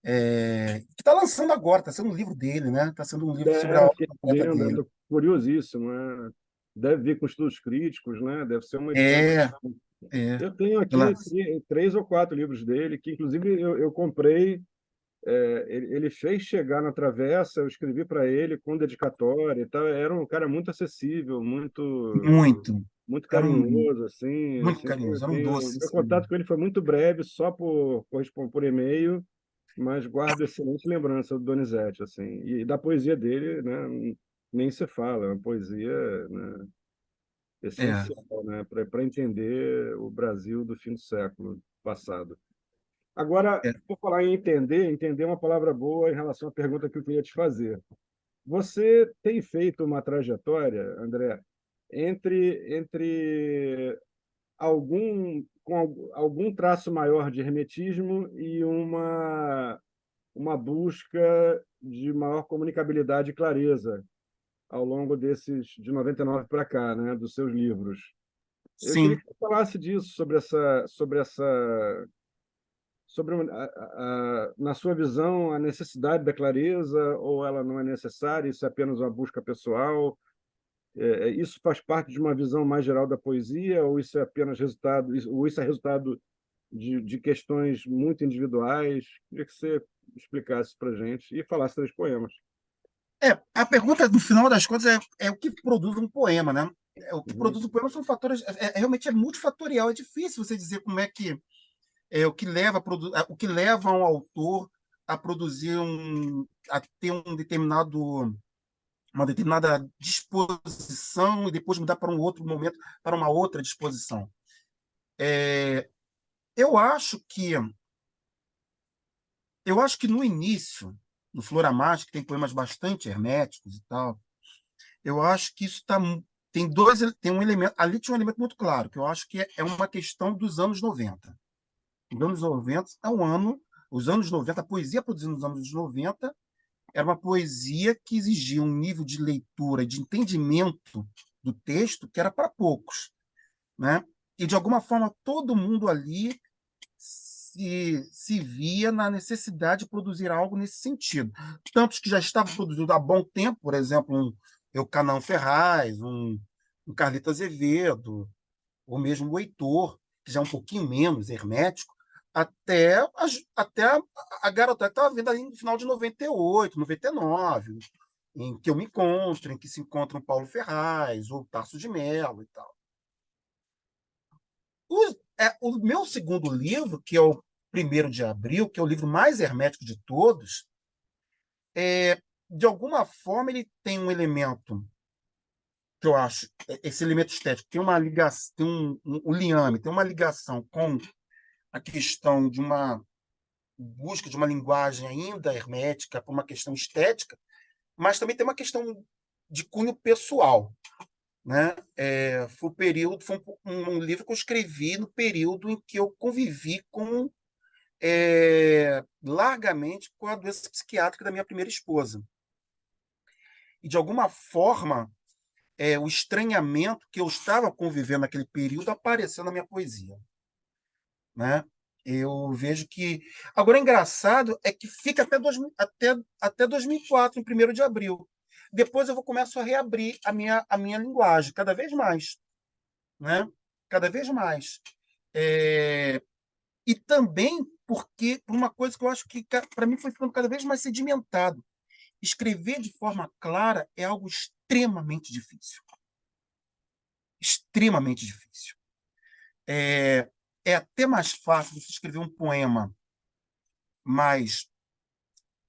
[SPEAKER 3] Que está lançando agora, está sendo um livro dele, né? Está sendo um livro sobre a
[SPEAKER 4] Eu
[SPEAKER 3] obra
[SPEAKER 4] fiquei
[SPEAKER 3] completa
[SPEAKER 4] sabendo, eu
[SPEAKER 3] dele.
[SPEAKER 4] tô curiosíssimo, né? Deve vir com estudos críticos, né? Deve ser uma edição.
[SPEAKER 3] É, é.
[SPEAKER 4] Eu tenho
[SPEAKER 3] Ela-
[SPEAKER 4] aqui três ou quatro livros dele, que inclusive eu comprei. Ele fez chegar na Travessa, eu escrevi para ele com dedicatória e tal. Era um cara muito acessível,
[SPEAKER 3] Muito.
[SPEAKER 4] muito
[SPEAKER 3] Era
[SPEAKER 4] carinhoso, assim,
[SPEAKER 3] muito
[SPEAKER 4] assim.
[SPEAKER 3] carinhoso, era um doce.
[SPEAKER 4] Meu
[SPEAKER 3] Assim.
[SPEAKER 4] contato com ele foi muito breve, só por e-mail, mas guardo excelente lembrança do Donizete, assim. E da poesia dele, né? Nem se fala, é uma poesia, né,
[SPEAKER 3] É,
[SPEAKER 4] essencial, né, para entender o Brasil do fim do século passado. Agora,
[SPEAKER 3] é.
[SPEAKER 4] por falar em entender, entender é uma palavra boa em relação à pergunta que eu queria te fazer. Você tem feito uma trajetória, André, entre algum traço maior de hermetismo e uma busca de maior comunicabilidade e clareza ao longo desses de 99 para cá, né, dos seus livros. Eu queria
[SPEAKER 3] Sim.
[SPEAKER 4] que você falasse disso, na sua visão, a necessidade da clareza, ou ela não é necessária, isso é apenas uma busca pessoal? Isso faz parte de uma visão mais geral da poesia, ou isso é apenas resultado, ou isso é resultado de questões muito individuais? Queria que você explicasse para a gente e falasse três poemas.
[SPEAKER 3] A pergunta, no final das contas, é o que produz um poema, né? O que
[SPEAKER 4] Uhum.
[SPEAKER 3] produz um poema são fatores. Realmente é multifatorial, é difícil você dizer como é que o que leva o que leva um autor a produzir a ter uma determinada disposição e depois mudar para um outro momento, para uma outra disposição. Eu acho que no início, no Flora Mágica, que tem poemas bastante herméticos e tal, eu acho que isso tem um elemento, ali tinha um elemento muito claro, que eu acho que é uma questão dos anos 90. Os anos 90 é um ano, os anos 90, a poesia produzida nos anos 90 era uma poesia que exigia um nível de leitura, de entendimento do texto que era para poucos, né? E de alguma forma todo mundo ali se via na necessidade de produzir algo nesse sentido. Tantos que já estavam produzindo há bom tempo, por exemplo, um Eucanão Ferraz, um Carlito Azevedo, ou mesmo o Heitor, que já é um pouquinho menos hermético, até a garotada que estava vendo ali no final de 98, 99, em que eu me encontro, em que se encontram Paulo Ferraz, ou Tarso de Mello e tal. O meu segundo livro, que é o 1º de Abril, que é o livro mais hermético de todos, de alguma forma ele tem um elemento que eu acho, esse elemento estético, tem uma ligação, tem o liame, tem uma ligação com a questão busca de uma linguagem ainda hermética por uma questão estética, mas também tem uma questão de cunho pessoal, né? Foi um livro que eu escrevi no período em que eu convivi largamente com a doença psiquiátrica da minha primeira esposa. E, de alguma forma, o estranhamento que eu estava convivendo naquele período apareceu na minha poesia, né? Eu vejo que... Agora, engraçado é que fica até 2004, em 1º de abril. Depois eu começo a reabrir a minha linguagem, cada vez mais, né? Cada vez mais. E também porque por uma coisa que eu acho que, para mim, foi ficando cada vez mais sedimentado. Escrever de forma clara é algo extremamente difícil. Extremamente difícil. É até mais fácil você escrever um poema mais...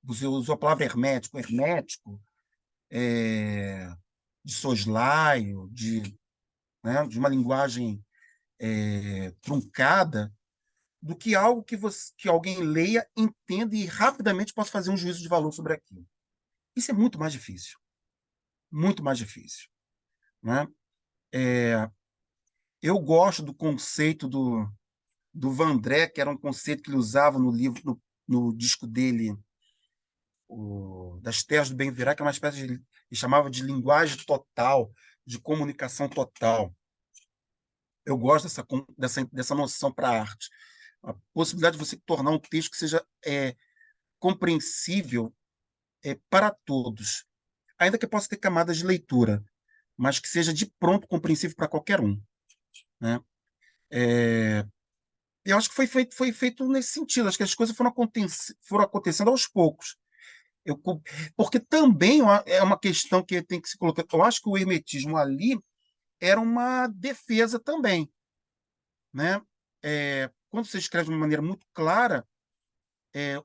[SPEAKER 3] Você usou a palavra hermético, de soslaio, né, de uma linguagem truncada, do que algo que alguém leia, entenda e rapidamente possa fazer um juízo de valor sobre aquilo. Isso é muito mais difícil. Muito mais difícil, né? Eu gosto do conceito do Vandré, que era um conceito que ele usava no livro, no disco dele, das Terras do Bem-Virá, que é uma espécie de... Ele chamava de linguagem total, de comunicação total. Eu gosto dessa noção para a arte. A possibilidade de você tornar um texto que seja compreensível para todos, ainda que possa ter camadas de leitura, mas que seja de pronto compreensível para qualquer um, né? Eu acho que foi feito nesse sentido. Acho que as coisas foram acontecendo aos poucos. Porque também é uma questão que tem que se colocar. Eu acho que o hermetismo ali era uma defesa também, né? Quando você escreve de uma maneira muito clara,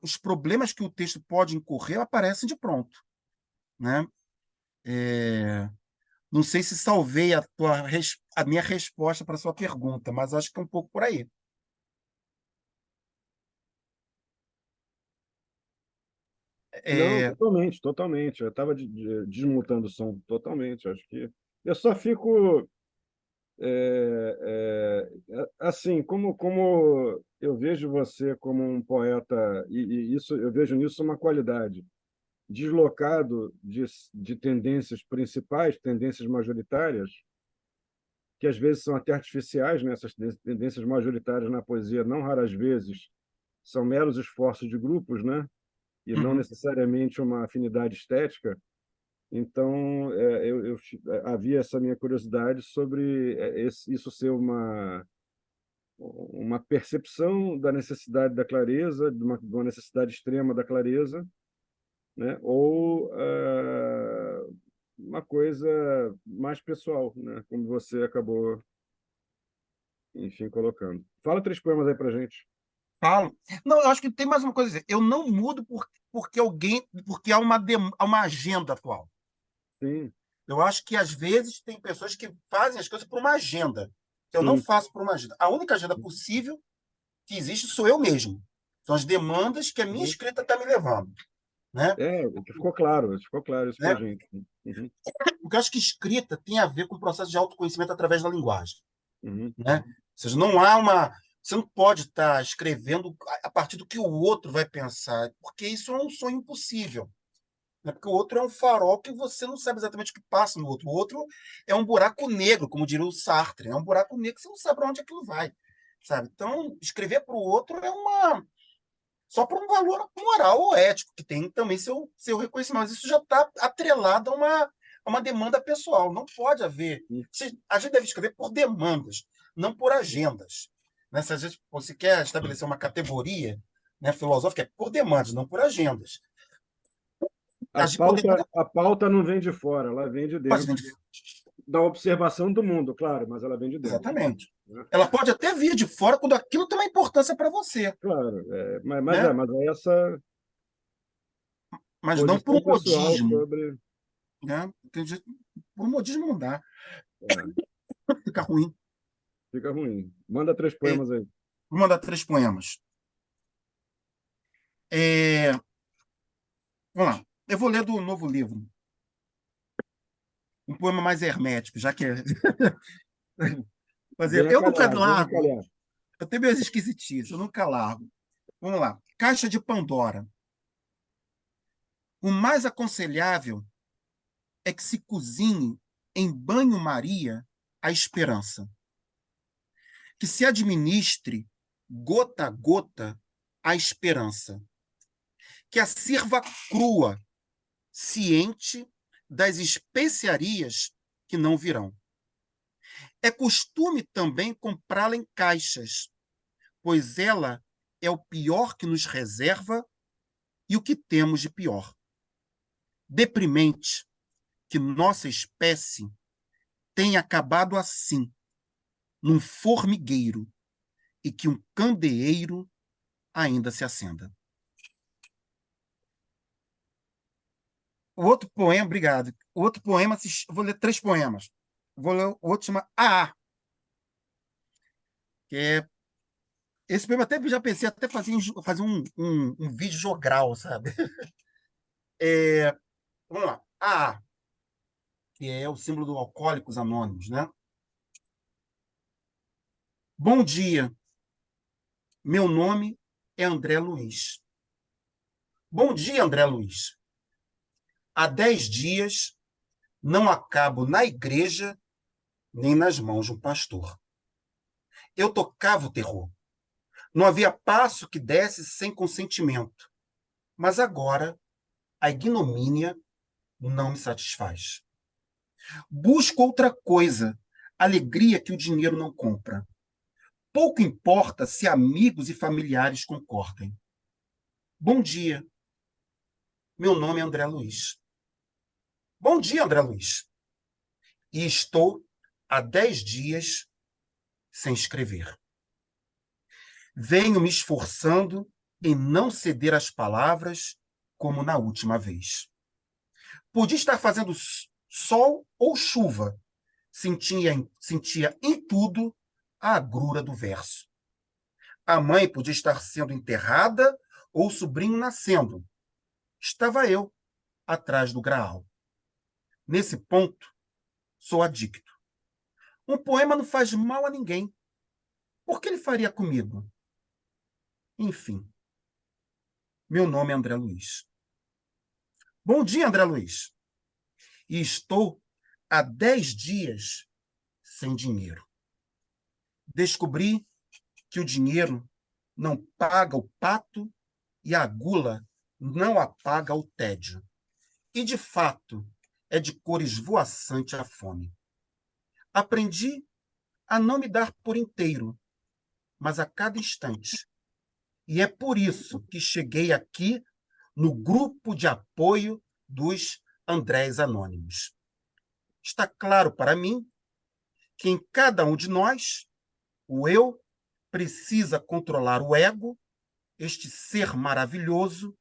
[SPEAKER 3] os problemas que o texto pode incorrer aparecem de pronto, né? Não sei se salvei a minha resposta para a sua pergunta, mas acho que é um pouco por aí.
[SPEAKER 4] Não,
[SPEAKER 3] É,
[SPEAKER 4] totalmente, totalmente. Eu estava desmutando o som totalmente. Acho que eu só fico assim, como eu vejo você como um poeta, e isso eu vejo nisso uma qualidade, deslocado de tendências principais, tendências majoritárias, que às vezes são até artificiais, né? Essas tendências majoritárias na poesia, não raras vezes, são meros esforços de grupos, né? E não
[SPEAKER 3] uhum.
[SPEAKER 4] necessariamente uma afinidade estética. Então, havia essa minha curiosidade sobre isso ser uma percepção da necessidade da clareza, de uma necessidade extrema da clareza, né? Ou uma coisa mais pessoal, né? Como você acabou, enfim, colocando. Fala 3 poemas aí para gente.
[SPEAKER 3] Falo. Não, eu acho que tem mais uma coisa a dizer. Eu não mudo porque há uma agenda atual.
[SPEAKER 4] Sim,
[SPEAKER 3] Eu acho que, às vezes, tem pessoas que fazem as coisas por uma agenda. Eu não
[SPEAKER 4] sim.
[SPEAKER 3] faço por uma agenda. A única agenda possível que existe sou eu mesmo. São as demandas que a minha escrita está me levando, né?
[SPEAKER 4] O que ficou claro isso para
[SPEAKER 3] Né?
[SPEAKER 4] gente. Uhum,
[SPEAKER 3] Porque eu acho que escrita tem a ver com o processo de autoconhecimento através da linguagem,
[SPEAKER 4] uhum.
[SPEAKER 3] né? Ou seja, não há uma... Você não pode estar escrevendo a partir do que o outro vai pensar, porque isso é um sonho impossível, né? Porque o outro é um farol que você não sabe exatamente o que passa no outro. O outro é um buraco negro, como diria o Sartre. É um buraco negro que você não sabe para onde aquilo vai, sabe? Então, escrever para o outro é só por um valor moral ou ético, que tem também seu reconhecimento. Mas isso já está atrelado a uma demanda pessoal. Não pode haver. A gente deve escrever por demandas, não por agendas, né? Se a gente, você quer estabelecer uma categoria, né, filosófica, é por demandas, não por agendas.
[SPEAKER 4] A
[SPEAKER 3] A gente poderia...
[SPEAKER 4] pauta, a pauta não vem de fora, ela vem de
[SPEAKER 3] Pode
[SPEAKER 4] dentro da observação do mundo, claro, mas ela vem de dentro,
[SPEAKER 3] Exatamente.
[SPEAKER 4] né?
[SPEAKER 3] Ela pode até vir de fora quando aquilo tem uma importância para você,
[SPEAKER 4] Claro,
[SPEAKER 3] né?
[SPEAKER 4] mas é essa
[SPEAKER 3] Mas não por
[SPEAKER 4] posição
[SPEAKER 3] um
[SPEAKER 4] pessoal
[SPEAKER 3] modismo,
[SPEAKER 4] sobre.
[SPEAKER 3] né? Por um modismo não dá,
[SPEAKER 4] É,
[SPEAKER 3] fica ruim.
[SPEAKER 4] fica ruim. Manda 3
[SPEAKER 3] É,
[SPEAKER 4] poemas aí.
[SPEAKER 3] vou mandar 3 poemas. É, vamos lá. Eu vou ler do novo livro. Um poema mais hermético, já que é. Fazer.
[SPEAKER 4] Venha
[SPEAKER 3] Eu nunca
[SPEAKER 4] calhar, venha
[SPEAKER 3] largo.
[SPEAKER 4] calhar.
[SPEAKER 3] Eu tenho minhas esquisitices, eu nunca largo. Vamos lá. Caixa de Pandora. O mais aconselhável é que se cozinhe em banho-maria a esperança, que se administre gota a gota a esperança, que a sirva crua, ciente das especiarias que não virão. É costume também comprá-la em caixas, pois ela é o pior que nos reserva e o que temos de pior. Deprimente que nossa espécie tenha acabado assim, num formigueiro, e que um candeeiro ainda se acenda. O outro poema, obrigado. O outro poema, vou ler 3 poemas. Vou ler, o outro chama AA, que é. Esse poema até já pensei até fazer um vídeo jogral, sabe? É, vamos lá. AA, que é o símbolo do Alcoólicos Anônimos, né? Bom dia, meu nome é André Luiz. Bom dia, André Luiz. Há 10 dias não acabo na igreja nem nas mãos de um pastor. Eu tocava o terror. Não havia passo que desse sem consentimento. Mas agora a ignomínia não me satisfaz. Busco outra coisa, alegria que o dinheiro não compra. Pouco importa se amigos e familiares concordem. Bom dia, meu nome é André Luiz. Bom dia, André Luiz. E estou há 10 dias sem escrever. Venho me esforçando em não ceder às palavras como na última vez. Podia estar fazendo sol ou chuva, sentia em tudo a agrura do verso. A mãe podia estar sendo enterrada ou o sobrinho nascendo. Estava eu atrás do graal. Nesse ponto, sou adicto. Um poema não faz mal a ninguém. Por que ele faria comigo? Enfim, meu nome é André Luiz. Bom dia, André Luiz. E estou há 10 dias sem dinheiro. Descobri que o dinheiro não paga o pato e a gula não apaga o tédio. E, de fato, é de cor esvoaçante a fome. Aprendi a não me dar por inteiro, mas a cada instante. E é por isso que cheguei aqui no grupo de apoio dos Andrés Anônimos. Está claro para mim que em cada um de nós, o eu precisa controlar o ego, este ser maravilhoso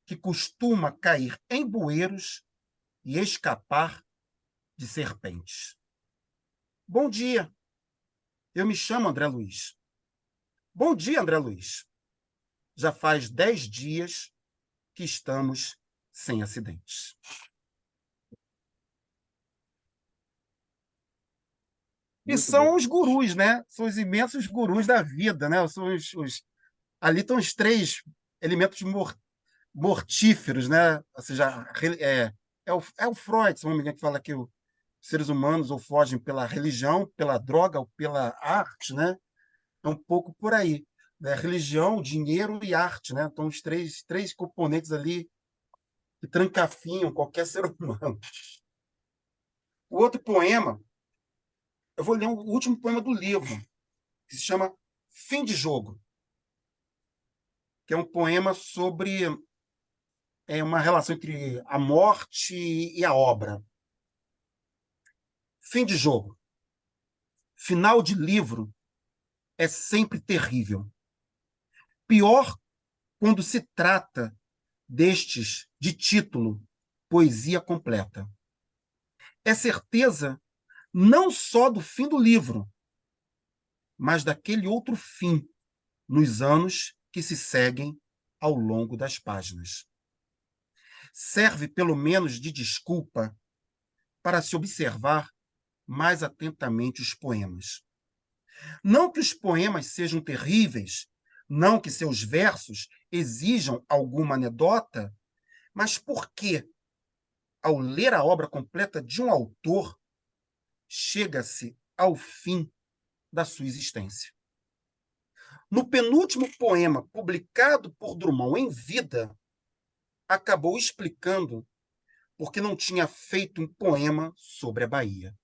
[SPEAKER 3] que costuma cair em bueiros e escapar de serpentes. Bom dia, eu me chamo André Luiz. Bom dia, André Luiz. Já faz 10 dias que estamos sem acidentes. E
[SPEAKER 4] Muito
[SPEAKER 3] são
[SPEAKER 4] bom.
[SPEAKER 3] os gurus, né? São os imensos gurus da vida, né? São ali estão os 3 elementos mortíferos, né? Ou seja, é o Freud, se não me engano, que fala que os seres humanos ou fogem pela religião, pela droga ou pela arte, né? É um pouco por aí, né? Religião, dinheiro e arte, né? Então, os três componentes ali que trancafiam qualquer ser humano. O outro poema, eu vou ler o último poema do livro, que se chama Fim de Jogo, que é um poema sobre uma relação entre a morte e a obra. Fim de jogo. Final de livro é sempre terrível. Pior quando se trata destes de título Poesia Completa. É certeza não só do fim do livro, mas daquele outro fim nos anos que se seguem ao longo das páginas. Serve, pelo menos, de desculpa para se observar mais atentamente os poemas. Não que os poemas sejam terríveis, não que seus versos exijam alguma anedota, mas porque, ao ler a obra completa de um autor, chega-se ao fim da sua existência. No penúltimo poema publicado por Drummond em vida, acabou explicando porque não tinha feito um poema sobre a Bahia.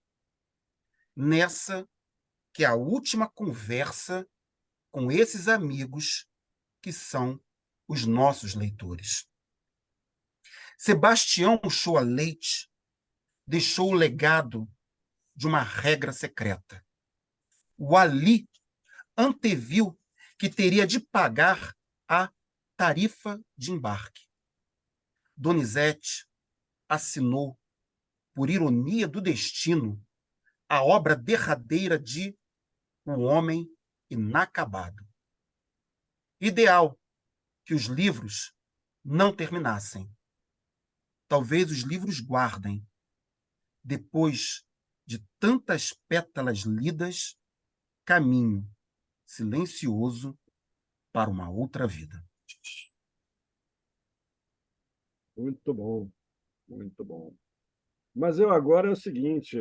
[SPEAKER 3] Nessa que é a última conversa com esses amigos que são os nossos leitores. Sebastião Uchoa Leite deixou o legado de uma regra secreta. O Ali anteviu que teria de pagar a tarifa de embarque. Donizete assinou, por ironia do destino, a obra derradeira de O Homem Inacabado. Ideal que os livros não terminassem. Talvez os livros guardem, depois de tantas pétalas lidas, caminho silencioso para uma outra vida.
[SPEAKER 4] Muito bom, muito bom. Mas eu agora é o seguinte,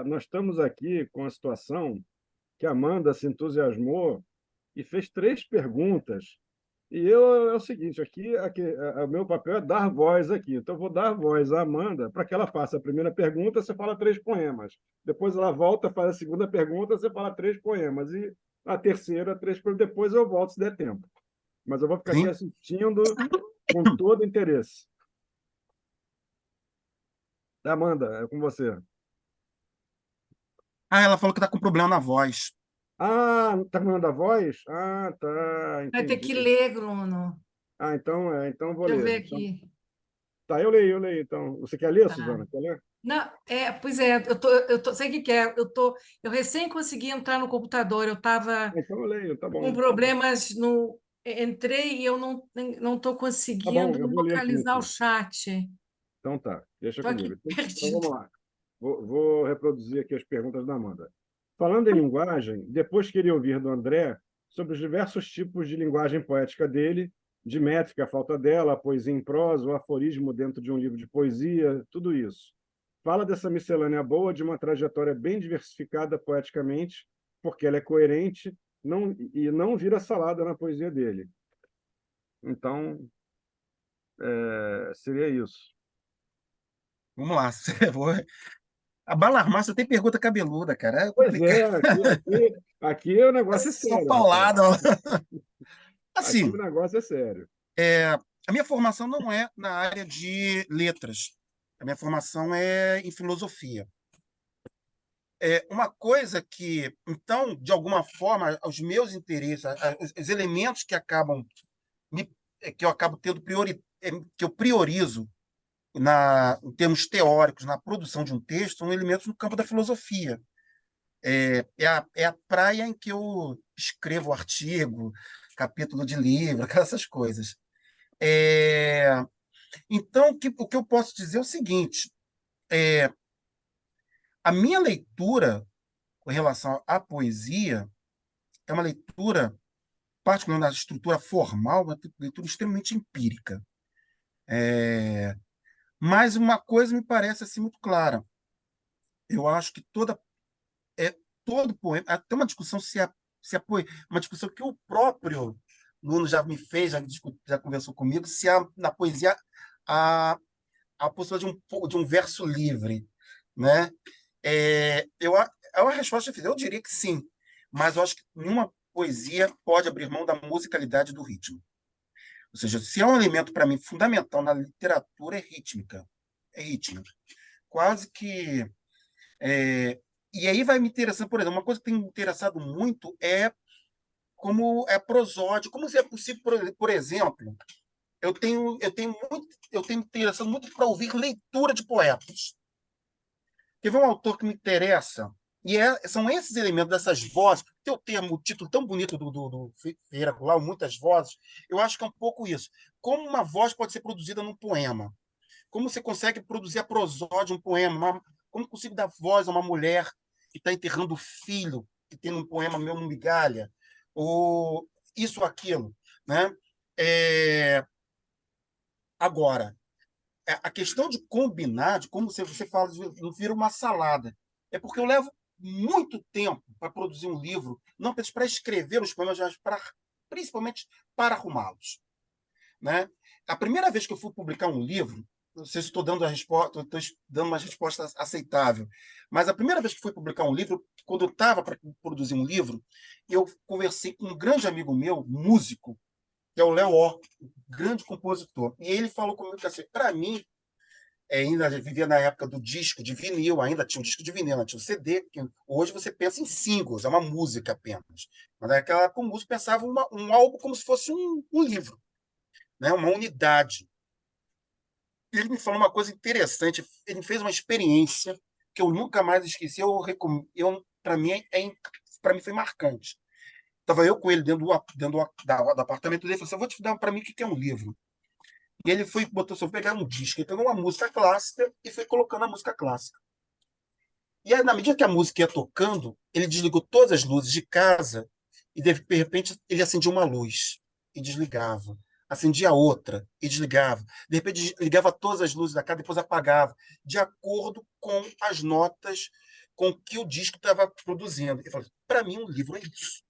[SPEAKER 4] nós estamos aqui com a situação que a Amanda se entusiasmou e fez 3 perguntas. E eu é o seguinte, o meu papel é dar voz aqui. Então, eu vou dar voz à Amanda para que ela faça a primeira pergunta, você fala 3 poemas. Depois ela volta, faz a segunda pergunta, você fala 3 poemas. E a terceira, 3 poemas. Depois eu volto, se der tempo. Mas eu vou ficar aqui
[SPEAKER 3] Sim?
[SPEAKER 4] assistindo com todo interesse. Amanda, é com você.
[SPEAKER 3] Ela falou que está com problema na voz.
[SPEAKER 4] Ah, tá mandando a voz? Ah, tá,
[SPEAKER 5] Vai ter
[SPEAKER 4] entendi.
[SPEAKER 5] que ler, Bruno.
[SPEAKER 4] Então eu vou
[SPEAKER 5] Deixa eu
[SPEAKER 4] ler.
[SPEAKER 5] ver aqui.
[SPEAKER 4] Tá, eu leio. Então, você quer ler,
[SPEAKER 5] Tá.
[SPEAKER 4] Suzana? Quer ler?
[SPEAKER 5] Não, pois é, sei o que é. Eu recém consegui entrar no computador. Eu estava
[SPEAKER 4] Então eu leio, tá
[SPEAKER 5] com
[SPEAKER 4] bom.
[SPEAKER 5] problemas no. Entrei e eu não estou
[SPEAKER 4] Tá bom,
[SPEAKER 5] conseguindo
[SPEAKER 4] eu vou ler aqui
[SPEAKER 5] localizar o
[SPEAKER 4] então.
[SPEAKER 5] chat.
[SPEAKER 4] Então tá, deixa
[SPEAKER 5] Estou
[SPEAKER 4] comigo.
[SPEAKER 5] aqui
[SPEAKER 4] Então
[SPEAKER 5] perdida.
[SPEAKER 4] vamos lá. Vou reproduzir aqui as perguntas da Amanda. Falando em linguagem, depois queria ouvir do André sobre os diversos tipos de linguagem poética dele, de métrica, a falta dela, a poesia em prosa, o aforismo dentro de um livro de poesia, tudo isso. Fala dessa miscelânea boa, de uma trajetória bem diversificada poeticamente, porque ela é coerente e não vira salada na poesia dele. Então, seria isso.
[SPEAKER 3] Vamos lá. A Balarmar só tem pergunta cabeluda, cara. É
[SPEAKER 4] Pois
[SPEAKER 3] complicado.
[SPEAKER 4] é, aqui o negócio é
[SPEAKER 3] Só
[SPEAKER 4] sério, rapaz.
[SPEAKER 3] paulada.
[SPEAKER 4] Aqui
[SPEAKER 3] Assim,
[SPEAKER 4] o negócio é sério.
[SPEAKER 3] a minha formação não é na área de letras. A minha formação é em filosofia. Uma coisa que, então, de alguma forma, os meus interesses, os elementos que que eu acabo tendo que eu priorizo em termos teóricos, na produção de um texto, são elementos no campo da filosofia. É a praia em que eu escrevo artigo, capítulo de livro, essas coisas. Então, o que eu posso dizer é o seguinte: a minha leitura com relação à poesia é uma leitura, particularmente na estrutura formal, uma leitura extremamente empírica. Mas uma coisa me parece assim muito clara. Eu acho que todo poema. Tem uma discussão se uma discussão que o próprio Nuno já me fez, já conversou comigo, se há na poesia a possibilidade de um verso livre, né? É uma resposta difícil. Eu diria que sim, mas eu acho que nenhuma poesia pode abrir mão da musicalidade do ritmo. Ou seja, se é um elemento para mim fundamental na literatura, é ritmo. Quase que e aí vai me interessando, por exemplo, uma coisa que tem me interessado muito é como é prosódio, como é possível, por exemplo, eu tenho me interessado muito para ouvir leitura de poetas. Teve um autor que me interessa, E são esses elementos dessas vozes, tem o título tão bonito do Ferreira Goulart, Muitas Vozes, eu acho que é um pouco isso. Como uma voz pode ser produzida num poema? Como você consegue produzir a prosódia de um poema? Como consigo dar voz a uma mulher que está enterrando o filho, que tem um poema meu no Migalha? Ou isso ou aquilo, né? É, Agora, a questão de combinar, de como você fala, não vira uma salada. É porque eu levo muito tempo para produzir um livro, não apenas para escrever os poemas, mas principalmente para arrumá-los, né? A primeira vez que eu fui publicar um livro, não sei se estou dando a resposta, estou dando uma resposta aceitável, mas a primeira vez que fui publicar um livro, quando eu estava para produzir um livro, eu conversei com um grande amigo meu, músico, que é o Léo Ó, grande compositor. E ele falou comigo que assim, para mim, ainda vivia na época do disco de vinil, ainda tinha um disco de vinil, ainda tinha um CD, que hoje você pensa em singles, é uma música apenas. Mas naquela época o músico pensava um álbum como se fosse um livro, né? Uma unidade. E ele me falou uma coisa interessante, ele fez uma experiência que eu nunca mais esqueci, para mim, para mim foi marcante. Estava eu com ele dentro do apartamento dele, falou assim, eu vou te dar para mim o que é um livro. E ele botou assim, pegar um disco, ele pegou uma música clássica e foi colocando a música clássica. E aí, na medida que a música ia tocando, ele desligou todas as luzes de casa e, de repente, ele acendia uma luz e desligava. Acendia outra e desligava. De repente, ligava todas as luzes da casa, depois apagava, de acordo com as notas com que o disco estava produzindo. Ele falou, para mim, um livro é isso.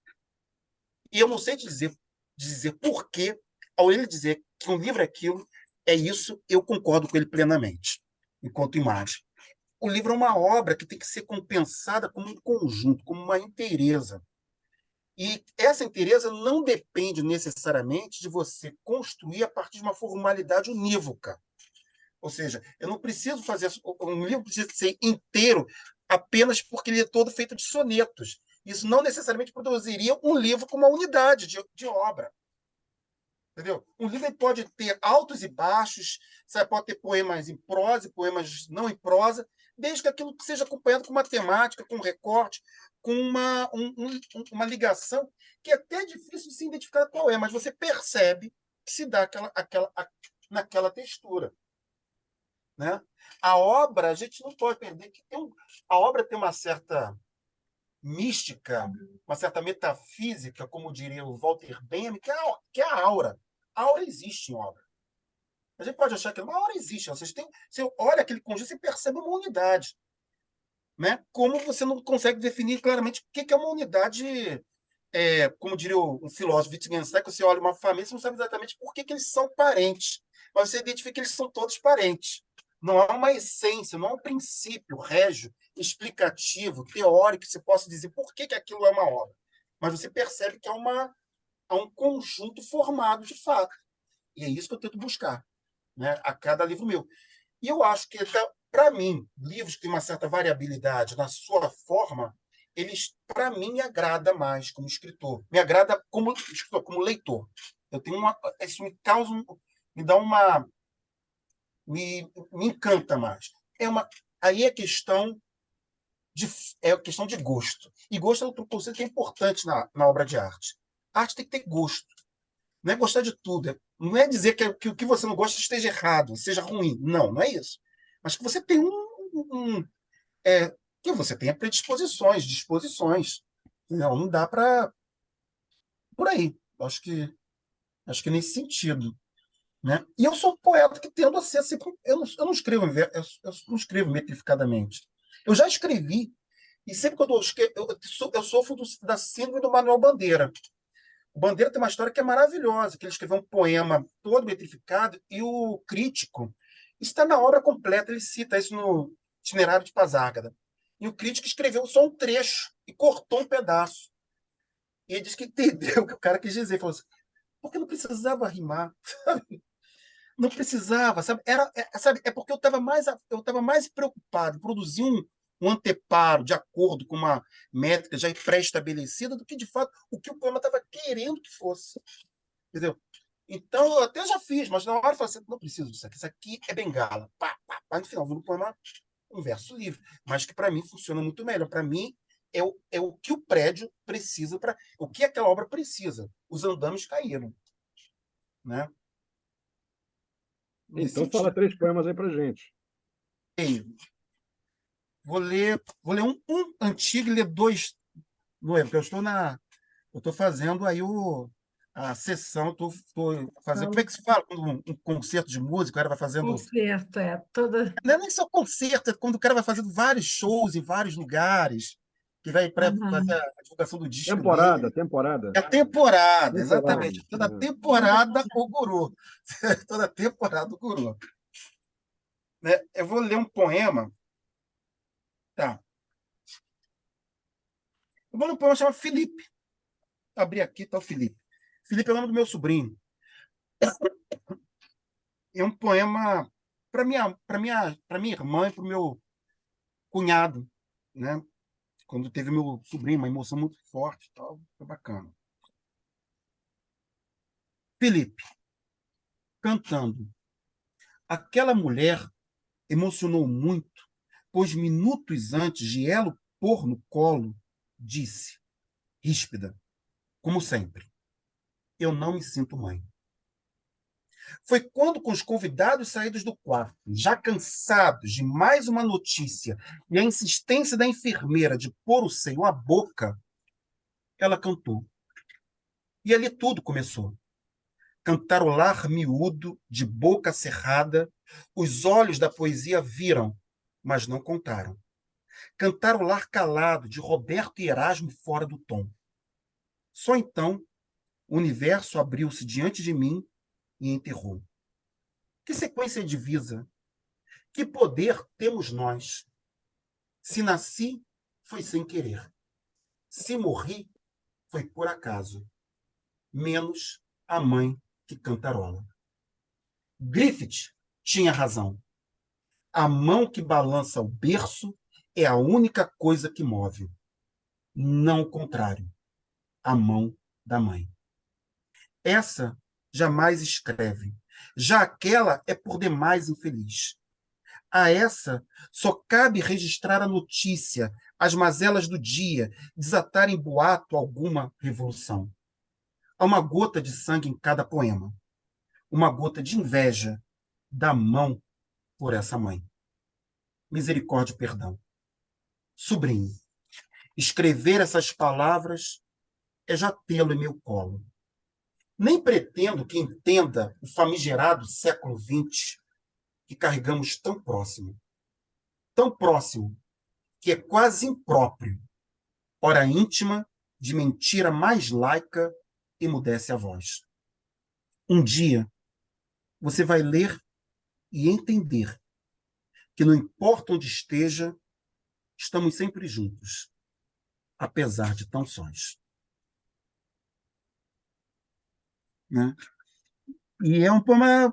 [SPEAKER 3] E eu não sei dizer por que, ao ele dizer que um livro é aquilo, é isso, eu concordo com ele plenamente, enquanto imagem. O livro é uma obra que tem que ser compensada como um conjunto, como uma inteireza. E essa inteireza não depende necessariamente de você construir a partir de uma formalidade unívoca. Ou seja, eu não preciso fazer. Um livro precisa ser inteiro apenas porque ele é todo feito de sonetos. Isso não necessariamente produziria um livro com uma unidade de obra. Entendeu? Um livro pode ter altos e baixos, sabe? Pode ter poemas em prosa e poemas não em prosa, desde que aquilo seja acompanhado com uma temática, com um recorte, com uma ligação, que é até difícil de se identificar qual é, mas você percebe que se dá naquela textura. Né? A obra, a gente não pode perder que a obra tem uma certa mística, uma certa metafísica, como diria o Walter Benjamin, que é a aura. A aura existe em obra. A gente pode achar que uma aura existe. Você olha aquele conjunto e percebe uma unidade. Né? Como você não consegue definir claramente o que é uma unidade, como diria um filósofo Wittgenstein, que você olha uma família, você não sabe exatamente por que eles são parentes, mas você identifica que eles são todos parentes. Não há uma essência, não há um princípio régio, explicativo, teórico, que você possa dizer por que aquilo é uma obra. Mas você percebe que há um conjunto formado de fato. E é isso que eu tento buscar, né, a cada livro meu. E eu acho que, para mim, livros que têm uma certa variabilidade na sua forma, eles, para mim, me agrada mais como escritor. Me agrada como escritor, como leitor. Eu tenho isso me causa, me dá uma, me encanta mais. Aí é questão de gosto. E gosto é outro conceito que é importante na obra de arte. A arte tem que ter gosto. Não é gostar de tudo. Não é dizer que o que você não gosta esteja errado, seja ruim. Não, não é isso. Mas que você tem que você tenha predisposições, disposições. Não dá para por aí. Acho que nesse sentido, né? E eu sou um poeta que tendo a ser sempre, eu não escrevo eu não escrevo metrificadamente. Eu já escrevi e sempre quando eu escrevo, eu sofro da síndrome do Manuel Bandeira. O Bandeira tem uma história que é maravilhosa, que ele escreveu um poema todo metrificado e o crítico, isso está na obra completa, ele cita isso no Itinerário de Pasárgada. E o crítico escreveu só um trecho e cortou um pedaço. E ele disse que entendeu o que o cara quis dizer. Falou assim, porque não precisava rimar, sabe? Não precisava, sabe? Sabe? É porque eu estava mais preocupado em produzir um anteparo de acordo com uma métrica já pré-estabelecida do que, de fato, o que o poema estava querendo que fosse. Entendeu? Então, eu até já fiz, mas na hora eu falei assim, não preciso disso aqui. Isso aqui é bengala. Pá, pá, pá. No final, do poema um verso livre. Mas que, para mim, funciona muito melhor. Para mim, é o que o prédio precisa, o que aquela obra precisa. Os andames caíram. Né? Nesse
[SPEAKER 4] Então fala
[SPEAKER 3] sentido.
[SPEAKER 4] 3 poemas aí pra gente.
[SPEAKER 3] Vou ler um antigo e ler 2 novos, porque eu estou fazendo aí a sessão, estou fazendo. Como é que se fala quando um concerto de música, o cara vai fazendo.
[SPEAKER 5] Concerto, toda.
[SPEAKER 3] Não é nem só concerto, é quando o cara vai fazendo vários shows em vários lugares, que vai para fazer a divulgação do disco dele.
[SPEAKER 4] Temporada.
[SPEAKER 3] É a temporada,
[SPEAKER 4] Temporada.
[SPEAKER 3] exatamente. Toda temporada o guru. Toda temporada o guru. Né? Eu vou ler um poema. Tá. Eu vou ler um poema chamado Felipe. Vou abrir aqui, tá o Felipe. Felipe é o nome do meu sobrinho. É um poema para minha irmã e para o meu cunhado, né? Quando teve meu sobrinho, uma emoção muito forte, tal, foi bacana. Felipe, cantando. Aquela mulher emocionou muito, pois minutos antes de ela o pôr no colo, disse, ríspida, como sempre, eu não me sinto mãe. Foi quando, com os convidados saídos do quarto, já cansados de mais uma notícia e a insistência da enfermeira de pôr o seio à boca, ela cantou. E ali tudo começou. Cantarolar miúdo, de boca cerrada, os olhos da poesia viram, mas não contaram. Cantarolar calado, de Roberto e Erasmo fora do tom. Só então, o universo abriu-se diante de mim e enterrou. Que sequência divisa! Que poder temos nós! Se nasci, foi sem querer. Se morri, foi por acaso. Menos a mãe que cantarola. Griffith tinha razão. A mão que balança o berço é a única coisa que move. Não o contrário. A mão da mãe. Essa jamais escreve. Já aquela é por demais infeliz. A essa só cabe registrar a notícia, as mazelas do dia, desatar em boato alguma revolução. Há uma gota de sangue em cada poema. Uma gota de inveja da mão por essa mãe. Misericórdia e perdão. Sobrinho, escrever essas palavras é já tê-lo em meu colo. Nem pretendo que entenda o famigerado século XX que carregamos tão próximo, que é quase impróprio, ora íntima, de mentira mais laica, emudece a voz. Um dia, você vai ler e entender que não importa onde esteja, estamos sempre juntos, apesar de tão sós. Né? E é um poema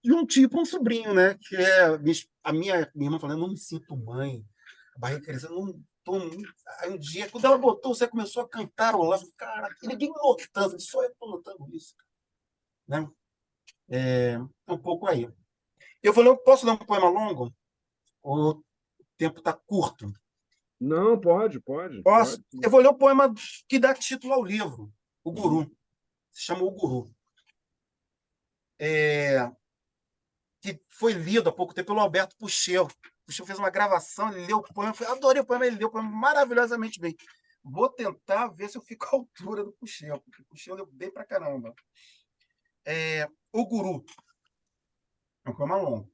[SPEAKER 3] de um tio para um sobrinho, né? Que é a minha irmã falando, eu não me sinto mãe, a barriga crescendo, não tô. Aí um dia, quando ela botou, você começou a cantar o lado, cara, ninguém notando, só eu estou notando isso. Né? É um pouco aí. Posso ler um poema longo? O tempo está curto.
[SPEAKER 4] Não, pode.
[SPEAKER 3] Posso? Eu vou ler o poema que dá título ao livro, O Guru. Se chama O Guru. Que foi lido há pouco tempo pelo Alberto Puxeu. Puxeu fez uma gravação, ele leu o poema, adorei o poema, ele leu o poema maravilhosamente bem. Vou tentar ver se eu fico à altura do Puxeu, porque o Puxeu leu bem pra caramba. O Guru. É um poema longo.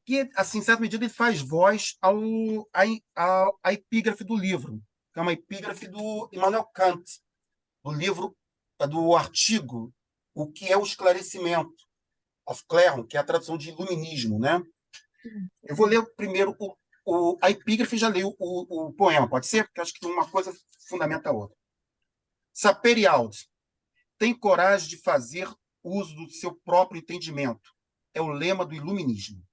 [SPEAKER 3] Que, assim, em certa medida, ele faz voz à epígrafe do livro, que é uma epígrafe do Immanuel Kant, do livro, do artigo O que é o Esclarecimento, of Clairon, que é a tradução de iluminismo, né? Eu vou ler primeiro a epígrafe e já leio o poema, pode ser? Porque acho que uma coisa fundamenta a outra. Saperialdi tem coragem de fazer uso do seu próprio entendimento. É o lema do iluminismo.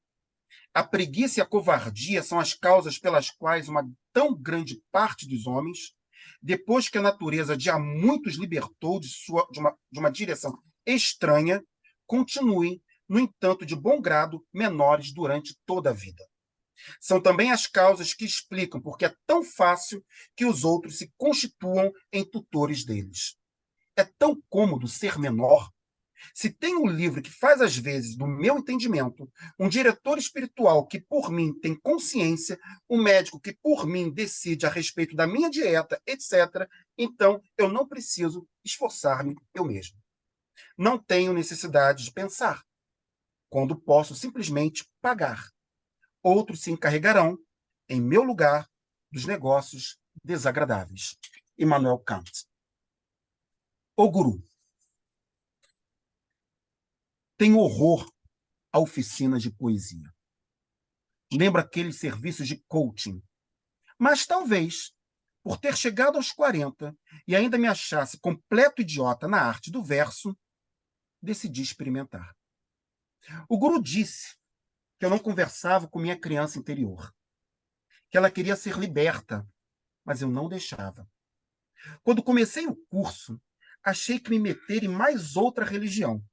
[SPEAKER 3] A preguiça e a covardia são as causas pelas quais uma tão grande parte dos homens, depois que a natureza de há muitos libertou de uma direção estranha, continuem, no entanto, de bom grado, menores durante toda a vida. São também as causas que explicam porque é tão fácil que os outros se constituam em tutores deles. É tão cômodo ser menor. Se tem um livro que faz, às vezes, do meu entendimento, um diretor espiritual que, por mim, tem consciência, um médico que, por mim, decide a respeito da minha dieta, etc., então eu não preciso esforçar-me eu mesmo. Não tenho necessidade de pensar, quando posso simplesmente pagar. Outros se encarregarão, em meu lugar, dos negócios desagradáveis. Immanuel Kant. O guru. Tem horror a oficinas de poesia. Lembra aqueles serviços de coaching. Mas talvez, por ter chegado aos 40 e ainda me achasse completo idiota na arte do verso, decidi experimentar. O guru disse que eu não conversava com minha criança interior, que ela queria ser liberta, mas eu não deixava. Quando comecei o curso, achei que me meter em mais outra religião.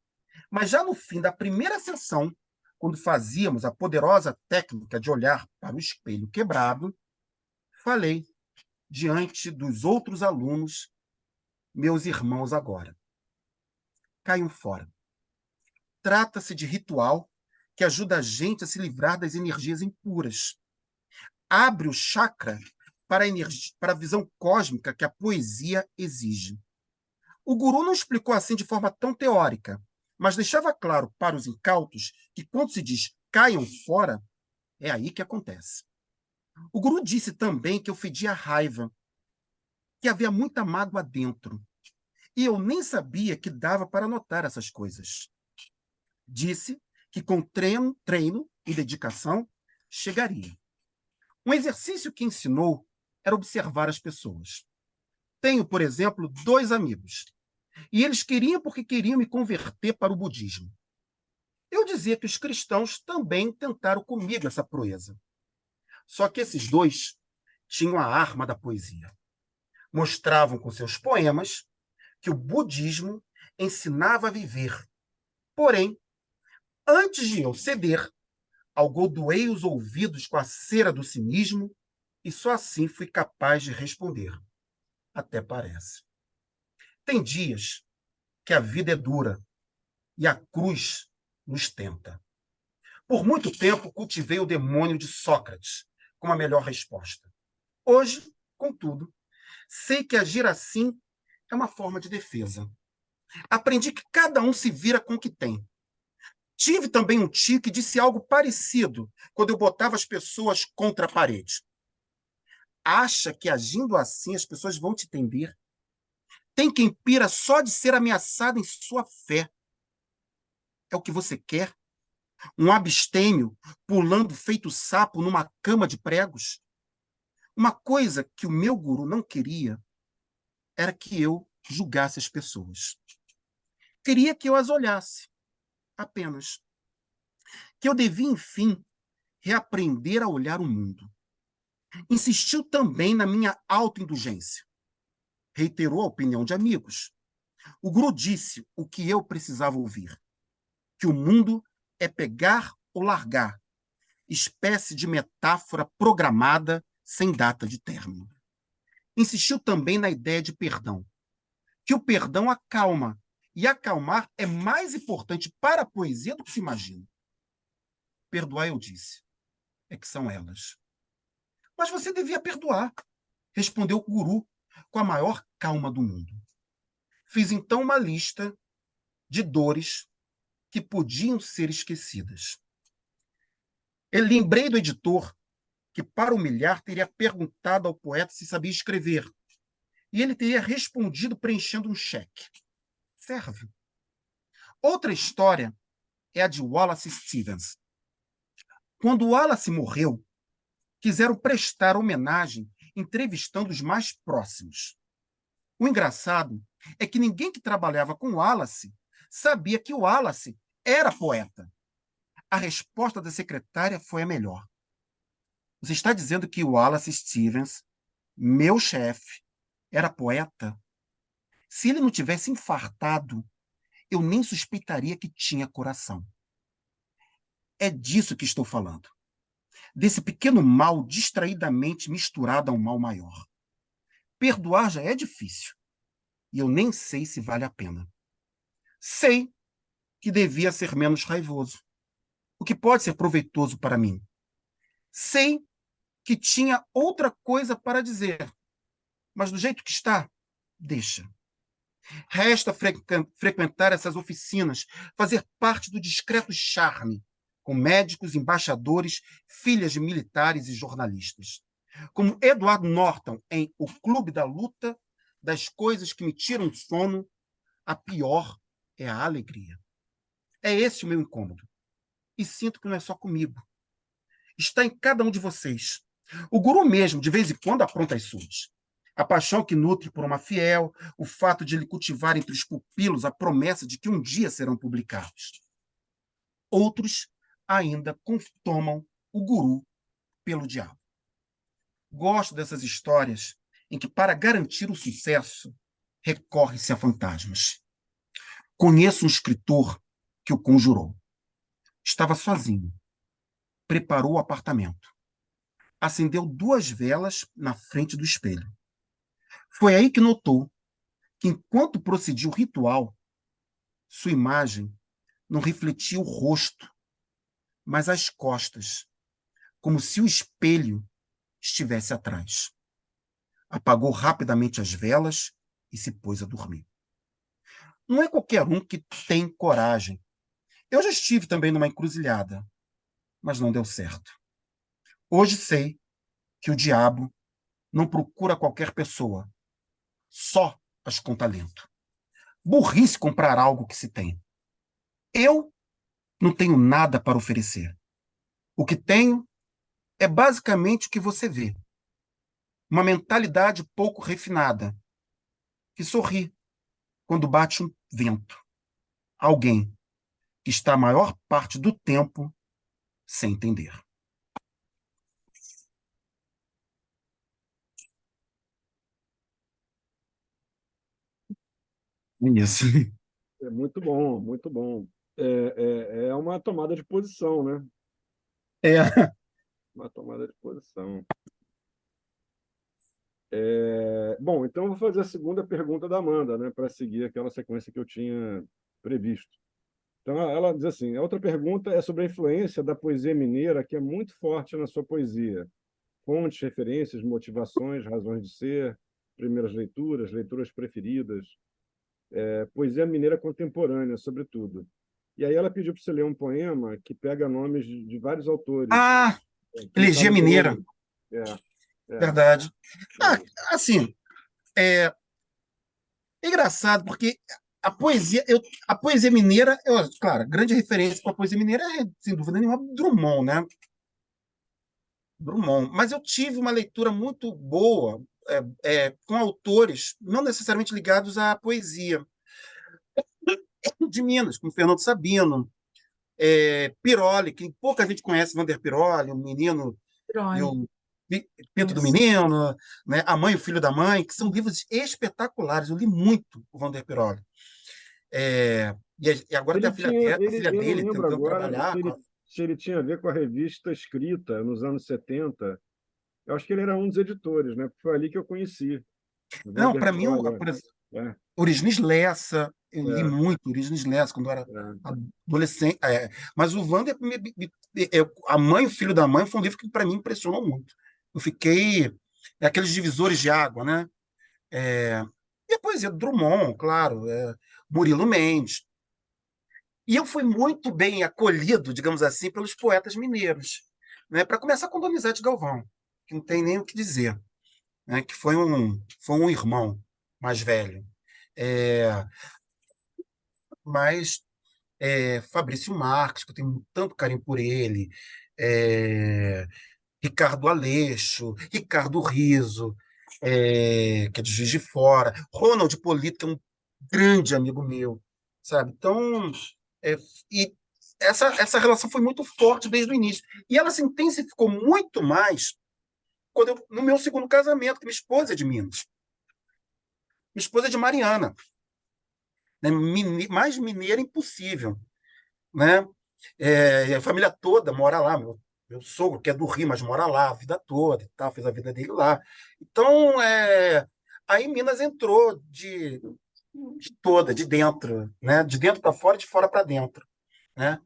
[SPEAKER 3] Mas já no fim da primeira sessão, quando fazíamos a poderosa técnica de olhar para o espelho quebrado, falei diante dos outros alunos, meus irmãos agora. Caiam fora. Trata-se de ritual que ajuda a gente a se livrar das energias impuras. Abre o chakra para a visão cósmica que a poesia exige. O guru não explicou assim de forma tão teórica, mas deixava claro para os incautos que quando se diz caiam fora, é aí que acontece. O guru disse também que eu fedia raiva, que havia muita mágoa dentro, e eu nem sabia que dava para notar essas coisas. Disse que com treino e dedicação chegaria. Um exercício que ensinou era observar as pessoas. Tenho, por exemplo, 2 amigos, e eles queriam porque queriam me converter para o budismo. Eu dizia que os cristãos também tentaram comigo essa proeza. Só que esses 2 tinham a arma da poesia. Mostravam com seus poemas que o budismo ensinava a viver. Porém, antes de eu ceder, algodoei os ouvidos com a cera do cinismo e só assim fui capaz de responder. Até parece. Tem dias que a vida é dura e a cruz nos tenta. Por muito tempo cultivei o demônio de Sócrates como a melhor resposta. Hoje, contudo, sei que agir assim é uma forma de defesa. Aprendi que cada um se vira com o que tem. Tive também um tio que disse algo parecido quando eu botava as pessoas contra a parede. Acha que agindo assim as pessoas vão te entender? Tem quem pira só de ser ameaçado em sua fé. É o que você quer? Um abstêmio pulando feito sapo numa cama de pregos? Uma coisa que o meu guru não queria era que eu julgasse as pessoas. Queria que eu as olhasse, apenas. Que eu devia, enfim, reaprender a olhar o mundo. Insistiu também na minha autoindulgência. Reiterou a opinião de amigos. O guru disse o que eu precisava ouvir. Que o mundo é pegar ou largar, espécie de metáfora programada sem data de término. Insistiu também na ideia de perdão, que o perdão acalma, e acalmar é mais importante para a poesia do que se imagina. Perdoar, eu disse, é que são elas. Mas você devia perdoar, respondeu o guru com a maior calma do mundo. Fiz então uma lista de dores que podiam ser esquecidas. Eu lembrei do editor que, para humilhar, teria perguntado ao poeta se sabia escrever. E ele teria respondido preenchendo um cheque. Serve. Outra história é a de Wallace Stevens. Quando Wallace morreu, quiseram prestar homenagem entrevistando os mais próximos. O engraçado é que ninguém que trabalhava com Wallace sabia que Wallace era poeta. A resposta da secretária foi a melhor. Você está dizendo que Wallace Stevens, meu chefe, era poeta? Se ele não tivesse infartado, eu nem suspeitaria que tinha coração. É disso que estou falando. desse pequeno mal distraidamente misturado a um mal maior. Perdoar já é difícil, e eu nem sei se vale a pena. Sei que devia ser menos raivoso, o que pode ser proveitoso para mim. Sei que tinha outra coisa para dizer, mas do jeito que está, deixa. Resta frequentar essas oficinas, fazer parte do discreto charme, com médicos, embaixadores, filhas de militares e jornalistas. Como Edward Norton em O Clube da Luta, das coisas que me tiram o sono, a pior é a alegria. É esse o meu incômodo. E sinto que não é só comigo. Está em cada um de vocês. O guru mesmo, de vez em quando, apronta as suas. A paixão que nutre por uma fiel, o fato de lhe cultivar entre os pupilos a promessa de que um dia serão publicados. Outros ainda tomam o guru pelo diabo. Gosto dessas histórias em que, para garantir o sucesso, recorre-se a fantasmas. Conheço um escritor que o conjurou. Estava sozinho. Preparou o apartamento. Acendeu 2 velas na frente do espelho. Foi aí que notou que, enquanto procedia o ritual, sua imagem não refletia o rosto, mas as costas, como se o espelho estivesse atrás. Apagou rapidamente as velas e se pôs a dormir. Não é qualquer um que tem coragem. Eu já estive também numa encruzilhada, mas não deu certo. Hoje sei que o diabo não procura qualquer pessoa, só as com talento. Burrice comprar algo que se tem. Eu não tenho nada para oferecer. O que tenho é basicamente o que você vê. Uma mentalidade pouco refinada, que sorri quando bate um vento. Alguém que está a maior parte do tempo sem entender. É isso.
[SPEAKER 4] É muito bom, muito bom. É uma tomada de posição, né?
[SPEAKER 3] É,
[SPEAKER 4] Uma tomada de posição. Bom, então eu vou fazer a segunda pergunta da Amanda, né, para seguir aquela sequência que eu tinha previsto. Então, ela diz assim: a outra pergunta é sobre a influência da poesia mineira, que é muito forte na sua poesia. Fontes, referências, motivações, razões de ser, primeiras leituras, leituras preferidas, poesia mineira contemporânea, sobretudo. E aí ela pediu para você ler um poema que pega nomes de vários autores,
[SPEAKER 3] ah,
[SPEAKER 4] que no
[SPEAKER 3] Elegia
[SPEAKER 4] caso do
[SPEAKER 3] Mineira,
[SPEAKER 4] nome. É, é,
[SPEAKER 3] verdade. Ah,
[SPEAKER 4] é.
[SPEAKER 3] assim, é engraçado, porque a poesia mineira, claro, a grande referência para a poesia mineira é, sem dúvida nenhuma, Drummond, né? Drummond. Mas eu tive uma leitura muito boa com autores não necessariamente ligados à poesia, de Minas, como Fernando Sabino, Piroli, que pouca gente conhece, Vander Piroli, o menino e
[SPEAKER 5] Drone.
[SPEAKER 3] o Pinto do
[SPEAKER 5] Isso.
[SPEAKER 3] Menino, né? A Mãe e o Filho da Mãe, que são livros espetaculares. Eu li muito o Vander Piroli. E agora tem
[SPEAKER 4] Ele tinha,
[SPEAKER 3] a filha
[SPEAKER 4] eu não
[SPEAKER 3] dele
[SPEAKER 4] lembro
[SPEAKER 3] tentando
[SPEAKER 4] agora
[SPEAKER 3] trabalhar.
[SPEAKER 4] se ele tinha a ver com a revista escrita nos anos 70. Eu acho que ele era um dos editores, né? Porque foi ali que eu conheci. O
[SPEAKER 3] Não,
[SPEAKER 4] Vander
[SPEAKER 3] para mim,
[SPEAKER 4] Piroli.
[SPEAKER 3] por exemplo,
[SPEAKER 4] É,
[SPEAKER 3] Origens Lessa, eu li
[SPEAKER 4] é,
[SPEAKER 3] muito Origens Lessa quando eu era
[SPEAKER 4] é.
[SPEAKER 3] adolescente. Mas o Vander, A Mãe e o Filho da Mãe foi um livro que para mim impressionou muito. Eu fiquei. Aqueles divisores de água, né? É, e a poesia do Drummond, claro, Murilo Mendes. E eu fui muito bem acolhido, digamos assim, pelos poetas mineiros. Né? Para começar com Donizete Galvão, que não tem nem o que dizer, né? Que foi um irmão mais velho. É, mas Fabrício Marques, que eu tenho tanto carinho por ele, é, Ricardo Aleixo, Ricardo Riso, que é de Juiz de Fora, Ronald Polito, que é um grande amigo meu, sabe? Então, é, e essa relação foi muito forte desde o início. E ela se intensificou muito mais no meu segundo casamento, que minha esposa é de Minas. Minha esposa é de Mariana, né? Mais mineira impossível, né? A família toda mora lá. meu sogro, que é do Rio, mas mora lá a vida toda e tal, fez a vida dele lá. Então, aí Minas entrou de toda, de dentro, né? De dentro para fora, de fora para dentro, né?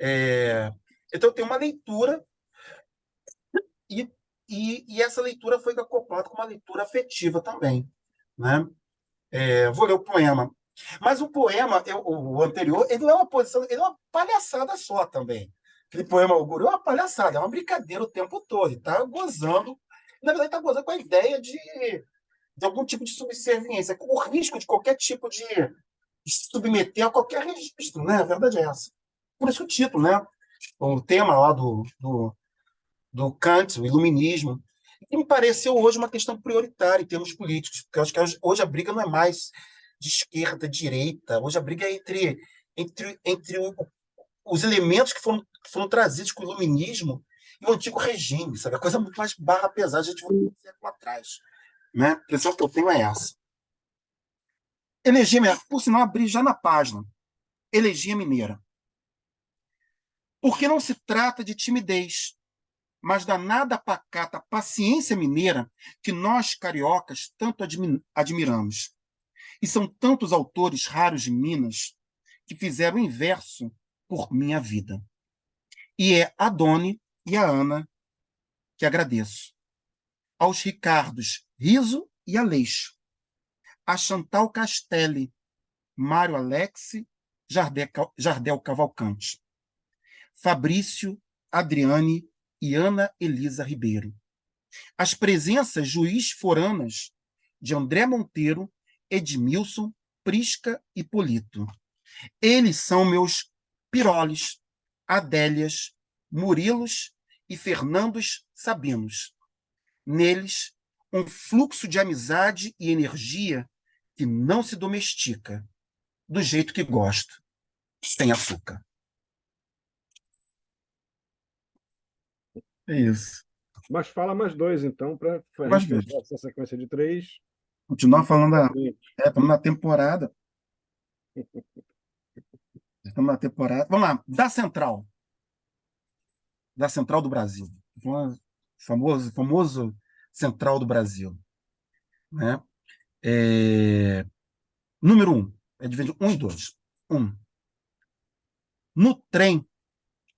[SPEAKER 3] É, então, tem uma leitura e, e essa leitura foi acoplada com uma leitura afetiva também, né? Vou ler o poema. Mas o poema, o anterior, ele não é uma posição, ele é uma palhaçada só também. Aquele poema, o Guru, é uma palhaçada, é uma brincadeira o tempo todo. Ele está gozando, na verdade, está gozando com a ideia de algum tipo de subserviência, com o risco de qualquer tipo de se submeter a qualquer registro, né? A verdade é essa. Por isso o título, né? O tema lá do Kant, o iluminismo, e me pareceu hoje uma questão prioritária em termos políticos, porque eu acho que hoje a briga não é mais de esquerda, direita, hoje a briga é entre os elementos que foram trazidos com o iluminismo e o antigo regime, sabe? A coisa muito mais barra pesada, a gente voltou um século atrás. Né? A impressão que eu tenho é essa. Elegia mineira, por sinal, abri já na página. Elegia mineira. Porque não se trata de timidez, mas da nada pacata paciência mineira que nós, cariocas, tanto admiramos. E são tantos autores raros de Minas que fizeram o inverso por minha vida. E é a Doni e a Ana que agradeço. Aos Ricardos Riso e Aleixo. A Chantal Castelli, Mário Alexi, Jardel Cavalcante. Fabrício, Adriane e Ana Elisa Ribeiro. As presenças juiz foranas de André Monteiro, Edmilson, Prisca e Polito. Eles são meus Piroles, Adélias, Murilos e Fernandos Sabinos. Neles, um fluxo de amizade e energia que não se domestica, do jeito que gosto, sem açúcar. É isso.
[SPEAKER 4] Mas fala mais dois, então, para a
[SPEAKER 3] Mais
[SPEAKER 4] gente
[SPEAKER 3] dois.
[SPEAKER 4] fechar essa sequência de três.
[SPEAKER 3] Continuar falando
[SPEAKER 4] Frente.
[SPEAKER 3] estamos na temporada. Estamos na temporada. Vamos lá, da Central. Da Central do Brasil. Famoso Central do Brasil. Né? Número 1. É dividido 1 e 2. 1. No trem,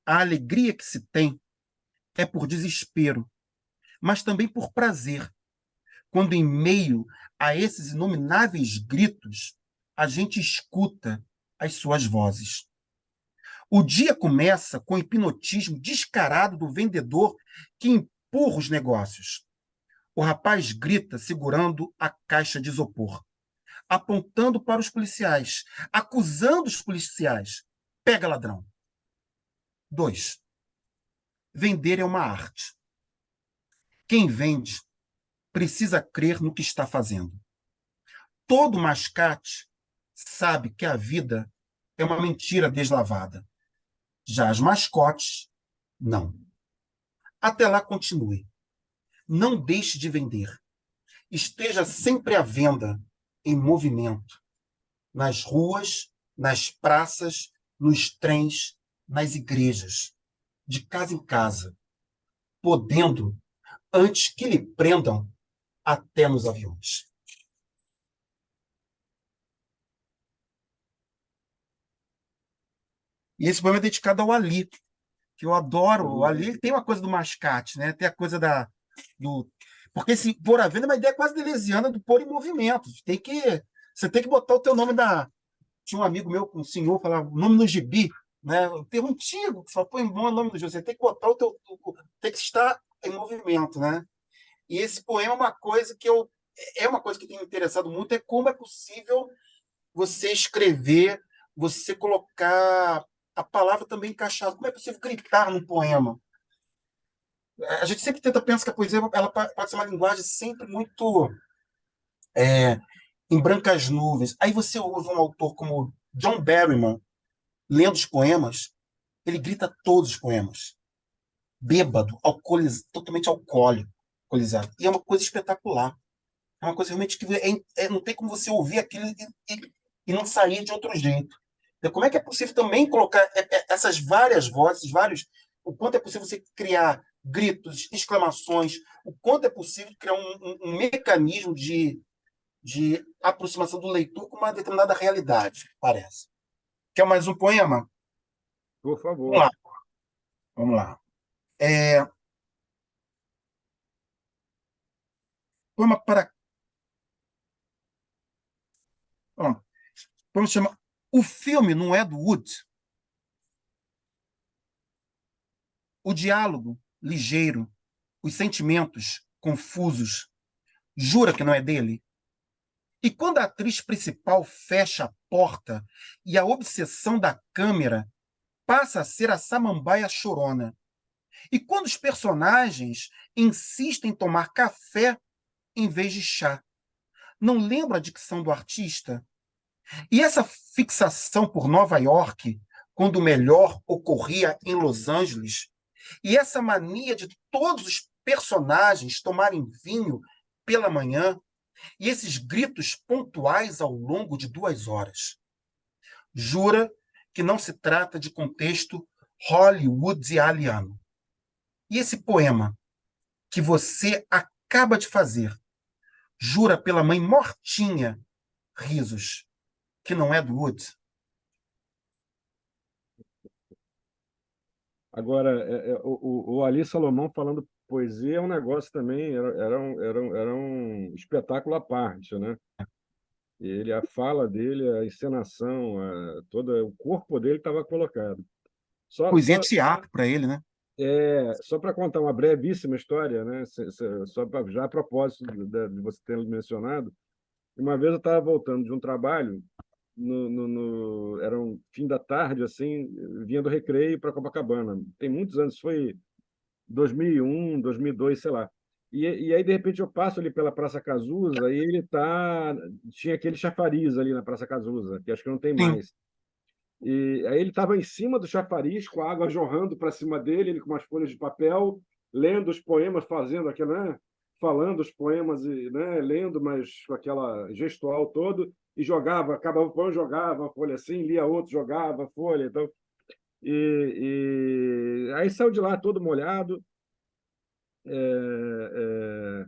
[SPEAKER 3] a alegria que se tem é por desespero, mas também por prazer, quando em meio a esses inomináveis gritos, a gente escuta as suas vozes. O dia começa com o hipnotismo descarado do vendedor que empurra os negócios. O rapaz grita segurando a caixa de isopor, apontando para os policiais, acusando os policiais. Pega, ladrão. 2. Vender é uma arte. Quem vende precisa crer no que está fazendo. Todo mascate sabe que a vida é uma mentira deslavada. Já as mascotes, não. Até lá, continue. Não deixe de vender. Esteja sempre à venda, em movimento. Nas ruas, nas praças, nos trens, nas igrejas. De casa em casa. Podendo, antes que lhe prendam, até nos aviões. E esse poema é dedicado ao Ali, que eu adoro. O Ali ele tem uma coisa do mascate, né? Tem a coisa do... Porque esse pôr à venda é uma ideia quase deleuziana do pôr em movimento. Você tem que botar o teu nome na... Tinha um amigo meu, um senhor, falava o nome no gibi, né? O termo antigo, que só põe bom nome do gibi. Você tem que botar o teu... Tem que estar em movimento, né? E esse poema é uma coisa que é uma coisa que tem me interessado muito, é como é possível você escrever, você colocar a palavra também encaixada. Como é possível gritar num poema? A gente sempre tenta pensar que a poesia ela pode ser uma linguagem sempre muito em brancas nuvens. Aí você ouve um autor como John Berryman lendo os poemas, ele grita todos os poemas. Bêbado, totalmente alcoolizado. E é uma coisa espetacular. É uma coisa realmente que não tem como você ouvir aquilo e não sair de outro jeito. Então, como é que é possível também colocar essas várias vozes, vários o quanto é possível você criar gritos, exclamações, o quanto é possível criar um mecanismo de aproximação do leitor com uma determinada realidade, parece. Quer mais um poema?
[SPEAKER 4] Por
[SPEAKER 3] Vamos
[SPEAKER 4] favor.
[SPEAKER 3] lá. Vamos lá. Poema para. Vamos. O poema se chama O Filme Não É do Wood. O diálogo ligeiro, os sentimentos confusos. Jura que não é dele? E quando a atriz principal fecha a porta e a obsessão da câmera passa a ser a samambaia chorona. E quando os personagens insistem em tomar café em vez de chá. Não lembra a dicção do artista? E essa fixação por Nova York, quando o melhor ocorria em Los Angeles, e essa mania de todos os personagens tomarem vinho pela manhã, e esses gritos pontuais ao longo de 2 horas. Jura que não se trata de contexto hollywoodiano. E esse poema que você acaba de fazer, jura pela mãe mortinha, risos, que não é do Wood?
[SPEAKER 4] Agora, o Ali Salomão falando poesia é um negócio também, era um espetáculo à parte, né? Ele, a fala dele, a encenação, todo o corpo dele estava colocado. Só,
[SPEAKER 3] Poesia é
[SPEAKER 4] só,
[SPEAKER 3] teatro para ele, né?
[SPEAKER 4] só para contar uma brevíssima história, né? Só já a propósito de você ter mencionado, uma vez eu estava voltando de um trabalho, era um fim da tarde, assim, vinha do Recreio para Copacabana. Tem muitos anos, foi 2001, 2002, sei lá. E aí, de repente, eu passo ali pela Praça Cazuza e tinha aquele chafariz ali na Praça Cazuza, que acho que não tem
[SPEAKER 3] Sim,
[SPEAKER 4] mais. E aí ele estava em cima do chafariz, com a água jorrando para cima dele, ele com umas folhas de papel, lendo os poemas, fazendo aquilo, né? Falando os poemas, e, né? Lendo, mas com aquela gestual todo, e jogava, acabava o poema, jogava a folha assim, lia outro, jogava a folha. Então, aí saiu de lá todo molhado, e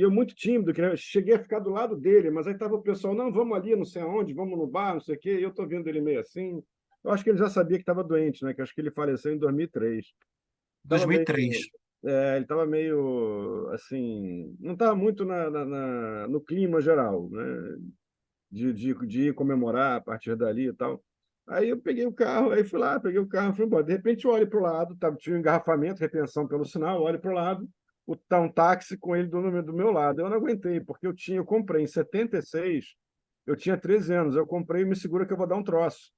[SPEAKER 4] eu muito tímido, que né, cheguei a ficar do lado dele, mas aí estava o pessoal, não, vamos ali, não sei aonde, vamos no bar, não sei o quê, e eu estou vendo ele meio assim. Eu acho que ele já sabia que estava doente, né? Que acho que ele faleceu em 2003. Tava meio,
[SPEAKER 3] 2003.
[SPEAKER 4] ele estava meio assim, não estava muito no clima geral, né? De ir comemorar a partir dali e tal. Aí eu peguei o carro, aí fui lá, peguei o carro, fui embora. De repente eu olho para o lado, tinha um engarrafamento, retenção pelo sinal, eu olho para o lado, tá um táxi com ele do meu lado. Eu não aguentei, porque eu comprei em 76, eu tinha 13 anos, eu comprei e Me Segura que eu vou dar um troço.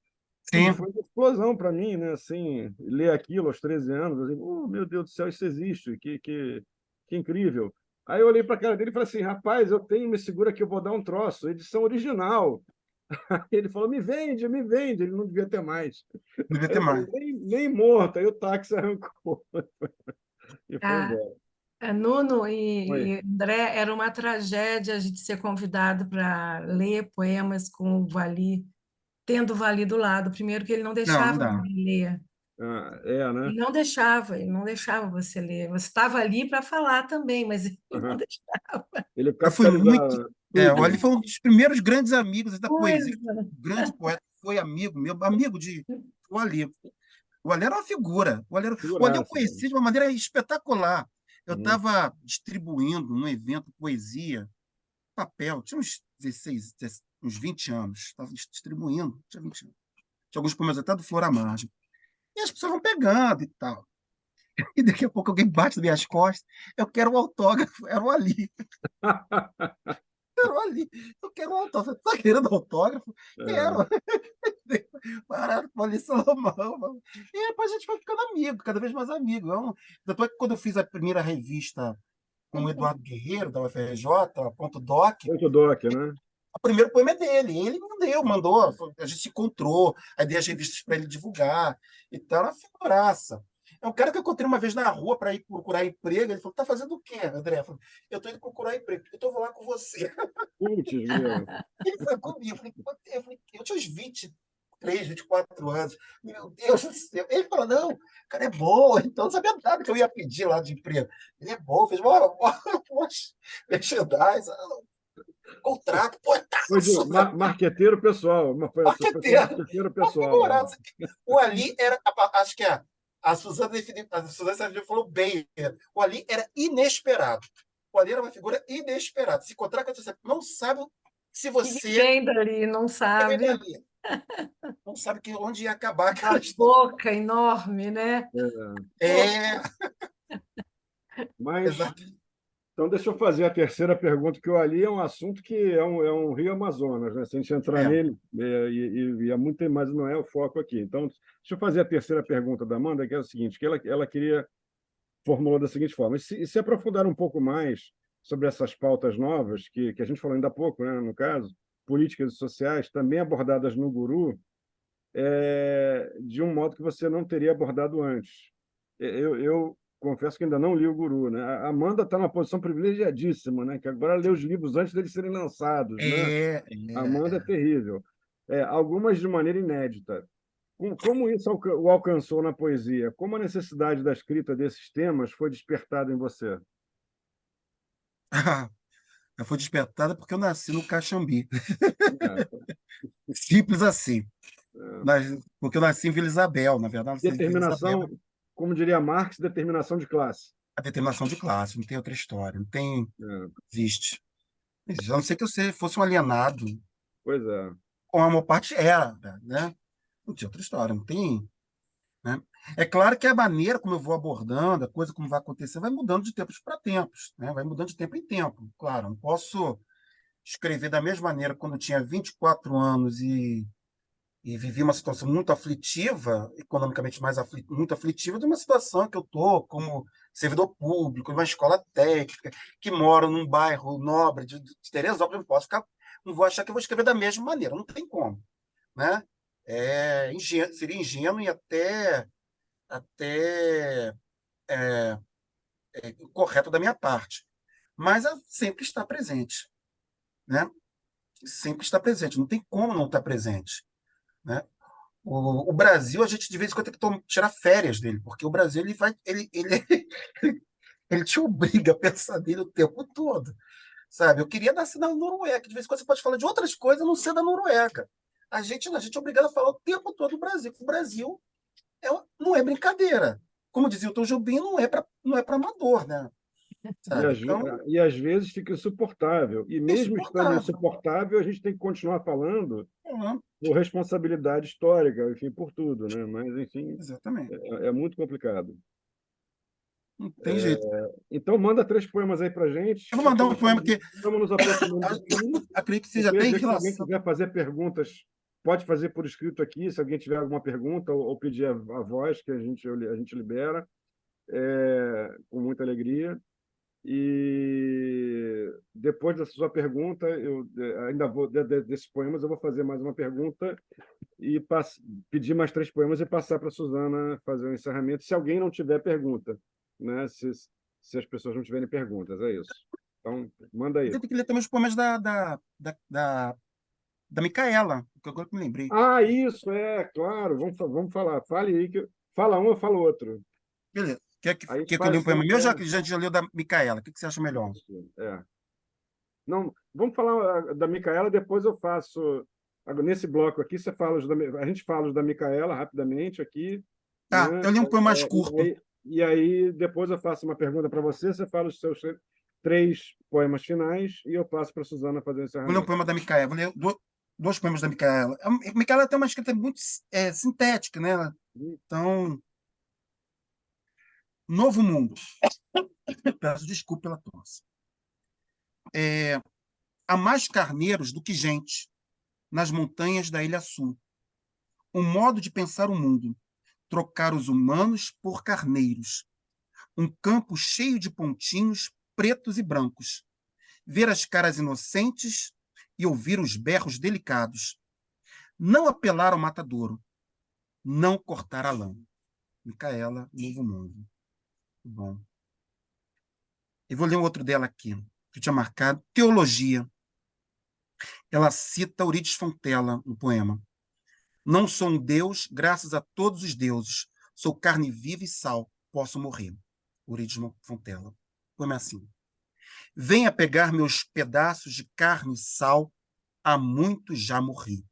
[SPEAKER 4] E
[SPEAKER 3] Sim,
[SPEAKER 4] foi uma explosão para mim, né? Assim, ler aquilo aos 13 anos, assim, oh, meu Deus do céu, isso existe, que incrível. Aí eu olhei para a cara dele e falei assim, rapaz, eu tenho Me Segura que eu vou dar um troço, edição original. Ele falou, me vende, ele não devia ter mais.
[SPEAKER 3] devia
[SPEAKER 4] Aí
[SPEAKER 3] ter
[SPEAKER 4] eu falei,
[SPEAKER 3] mais.
[SPEAKER 4] nem morto, aí o táxi arrancou e foi
[SPEAKER 5] Ah,
[SPEAKER 4] embora.
[SPEAKER 5] Nuno
[SPEAKER 4] Foi.
[SPEAKER 5] e André, era uma tragédia a gente ser convidado para ler poemas com o Vali, tendo o Vali do lado. Primeiro que ele não
[SPEAKER 3] Não, não
[SPEAKER 5] deixava
[SPEAKER 3] dá.
[SPEAKER 5] você ler.
[SPEAKER 4] Né?
[SPEAKER 5] Ele não deixava você ler. Você estava ali para falar também, mas ele não
[SPEAKER 4] Uhum.
[SPEAKER 5] deixava.
[SPEAKER 4] Ele
[SPEAKER 3] Eu fui muito.
[SPEAKER 4] capitalizava tudo,
[SPEAKER 3] O Ali
[SPEAKER 4] né?
[SPEAKER 3] foi um dos primeiros grandes amigos da poesia.
[SPEAKER 5] Coisa.
[SPEAKER 3] Um grande poeta, foi amigo, meu amigo de. O Ali. O Ali era uma figura. O Ali eu
[SPEAKER 4] Figuraça.
[SPEAKER 3] conheci de uma maneira espetacular. Eu
[SPEAKER 4] Uhum.
[SPEAKER 3] estava distribuindo num evento poesia, papel, tinha uns 16, uns 20 anos. Estava distribuindo, tinha 20 anos. Tinha alguns poemas até do Flor à Margem. E as pessoas vão pegando e tal. E daqui a pouco alguém bate nas minhas costas. Eu quero um autógrafo. Era o Ali. Era o Ali. Eu quero um autógrafo. Você tá querendo autógrafo?
[SPEAKER 4] É.
[SPEAKER 3] Quero. Parado com o Ali Salomão. Mano. E depois a gente foi ficando amigo, cada vez mais amigo. Depois, quando eu fiz a primeira revista com o Eduardo Guerreiro, da UFRJ, a Ponto Doc,
[SPEAKER 4] Muito doc, né?
[SPEAKER 3] o primeiro poema é dele. Ele mandou, a gente se encontrou, aí dei as revistas para ele divulgar. Então, era uma figuraça. É um cara que eu encontrei uma vez na rua para ir procurar emprego. Ele falou: tá fazendo o quê, André? Eu falei: eu estou indo procurar emprego. Eu estou lá com você.
[SPEAKER 4] Putz, grila.
[SPEAKER 3] Ele foi comigo. Eu tinha uns 23, 24 anos. Meu Deus do céu. Ele falou, não, o cara é bom, então não sabia nada que eu ia pedir lá de emprego. Ele é bom, fez merchandise, contrato, pô,
[SPEAKER 4] Foi de marqueteiro pessoal, foi seu
[SPEAKER 3] marqueteiro,
[SPEAKER 4] marqueteiro
[SPEAKER 3] uma
[SPEAKER 4] pessoal.
[SPEAKER 3] figuraça. O Ali era, acho que a Suzana Sérgio falou bem, o Ali era inesperado. O Ali era uma figura inesperada. Se encontrar com você, não sabe se
[SPEAKER 5] Que
[SPEAKER 3] você
[SPEAKER 5] vem dali, não
[SPEAKER 3] vem
[SPEAKER 5] sabe.
[SPEAKER 3] dali. Não sabe onde ia acabar
[SPEAKER 5] A
[SPEAKER 3] aquela história.
[SPEAKER 5] boca enorme, né?
[SPEAKER 3] É,
[SPEAKER 4] Mas,
[SPEAKER 3] exato.
[SPEAKER 4] então, deixa eu fazer a terceira pergunta, que o Ali é um assunto que é um rio Amazonas, né? Se a gente entrar
[SPEAKER 3] É.
[SPEAKER 4] nele, e é muito, mas não é o foco aqui. Então, deixa eu fazer a terceira pergunta da Amanda, que é o seguinte, que ela queria formulou da seguinte forma: e se aprofundar um pouco mais sobre essas pautas novas, que a gente falou ainda há pouco, né, no caso, políticas e sociais, também abordadas no Guru, de um modo que você não teria abordado antes. Eu confesso que ainda não li o Guru, né? A Amanda está numa posição privilegiadíssima, né? Que agora lê os livros antes deles serem lançados, né? A Amanda é terrível. Algumas de maneira inédita. Como isso o alcançou na poesia? Como a necessidade da escrita desses temas foi despertada em você?
[SPEAKER 3] Eu fui despertada porque eu nasci no Caxambi.
[SPEAKER 4] É,
[SPEAKER 3] Simples assim.
[SPEAKER 4] é.
[SPEAKER 3] Porque eu nasci em Vila Isabel, na verdade, eu nasci em Vila Isabel.
[SPEAKER 4] Determinação, como diria Marx, determinação de classe.
[SPEAKER 3] A determinação de classe, não tem outra história, não tem,
[SPEAKER 4] É,
[SPEAKER 3] existe. A não ser que você fosse um alienado,
[SPEAKER 4] pois é.
[SPEAKER 3] como a maior parte era, né? Não tinha outra história, não tem, né? É claro que a maneira como eu vou abordando, a coisa como vai acontecer, vai mudando de tempos para tempos, né? Vai mudando de tempo em tempo. Claro, não posso escrever da mesma maneira quando eu tinha 24 anos e vivi uma situação muito aflitiva, economicamente muito aflitiva, de uma situação que eu estou como servidor público, numa escola técnica, que moro num bairro nobre de Teresópolis, não vou achar que eu vou escrever da mesma maneira, não tem como, né? Seria ingênuo e até correto da minha parte. Mas sempre está presente, né? Sempre está presente, não tem como não estar presente, né? O Brasil, a gente de vez em quando tem que tirar férias dele, porque o Brasil ele te obriga a pensar nele o tempo todo, sabe? Eu queria nascer na Noruega, que de vez em quando você pode falar de outras coisas, a não ser da Noruega. A gente é obrigado a falar o tempo todo do Brasil. O Brasil não é brincadeira. Como dizia o Tom Jobim, não é para amador, né?
[SPEAKER 4] E
[SPEAKER 3] Sabe?
[SPEAKER 4] às, ve-
[SPEAKER 3] Então,
[SPEAKER 4] e às vezes fica insuportável. E
[SPEAKER 3] é
[SPEAKER 4] mesmo estando
[SPEAKER 3] insuportável.
[SPEAKER 4] insuportável, a gente tem que continuar falando
[SPEAKER 3] Uhum,
[SPEAKER 4] por responsabilidade histórica, enfim, por tudo, né? Mas, enfim,
[SPEAKER 3] exatamente.
[SPEAKER 4] é muito complicado.
[SPEAKER 3] Não tem jeito.
[SPEAKER 4] Então, manda 3 poemas aí para gente.
[SPEAKER 3] Eu vou mandar um poema que
[SPEAKER 4] Estamos nos aproximando do fim.
[SPEAKER 3] acredito que
[SPEAKER 4] Eu
[SPEAKER 3] seja
[SPEAKER 4] queria
[SPEAKER 3] até em
[SPEAKER 4] dizer que se alguém
[SPEAKER 3] relação.
[SPEAKER 4] quiser fazer perguntas, pode fazer por escrito aqui, se alguém tiver alguma pergunta ou pedir a voz, que a gente libera, com muita alegria. E depois dessa sua pergunta, eu ainda vou, desses poemas, eu vou fazer mais uma pergunta e pedir mais 3 poemas e passar para a Suzana fazer o encerramento, se alguém não tiver pergunta, né? Se as pessoas não tiverem perguntas, é isso. Então, manda
[SPEAKER 3] Mas
[SPEAKER 4] aí.
[SPEAKER 3] eu tenho que ler também os poemas da Micaela, que agora que me lembrei.
[SPEAKER 4] Ah, isso, claro, vamos falar. Fale aí, fala um, eu falo outro.
[SPEAKER 3] Beleza.
[SPEAKER 4] Aí a gente
[SPEAKER 3] Quer que eu leia
[SPEAKER 4] faz
[SPEAKER 3] um poema
[SPEAKER 4] assim,
[SPEAKER 3] meu, já que já leu da Micaela? O que você acha melhor?
[SPEAKER 4] isso, Não, vamos falar da Micaela, depois eu faço. Nesse bloco aqui, a gente fala os da Micaela rapidamente aqui,
[SPEAKER 3] Tá,
[SPEAKER 4] né?
[SPEAKER 3] eu li um poema mais curto.
[SPEAKER 4] E aí depois eu faço uma pergunta para você, você fala os seus 3 poemas finais e eu passo para a Suzana fazer o
[SPEAKER 3] Vou ler um
[SPEAKER 4] encerramento.
[SPEAKER 3] poema da Micaela. Vou ler dois poemas da Micaela. A Micaela tem uma escrita muito sintética, né? Então, Novo Mundo. Peço desculpa pela tosse. Há mais carneiros do que gente nas montanhas da Ilha Sul. Um modo de pensar o mundo. Trocar os humanos por carneiros. Um campo cheio de pontinhos pretos e brancos. Ver as caras inocentes e ouvir os berros delicados. Não apelar ao matadouro. Não cortar a lã. Micaela, Novo Mundo. Bom. Eu vou ler um outro dela aqui, que eu tinha marcado. Teologia. Ela cita Euridice Fontella no poema. Não sou um deus, graças a todos os deuses. Sou carne viva e sal, posso morrer. Eurídice Fontela. Como é assim? Venha pegar meus pedaços de carne e sal, há muito já morri.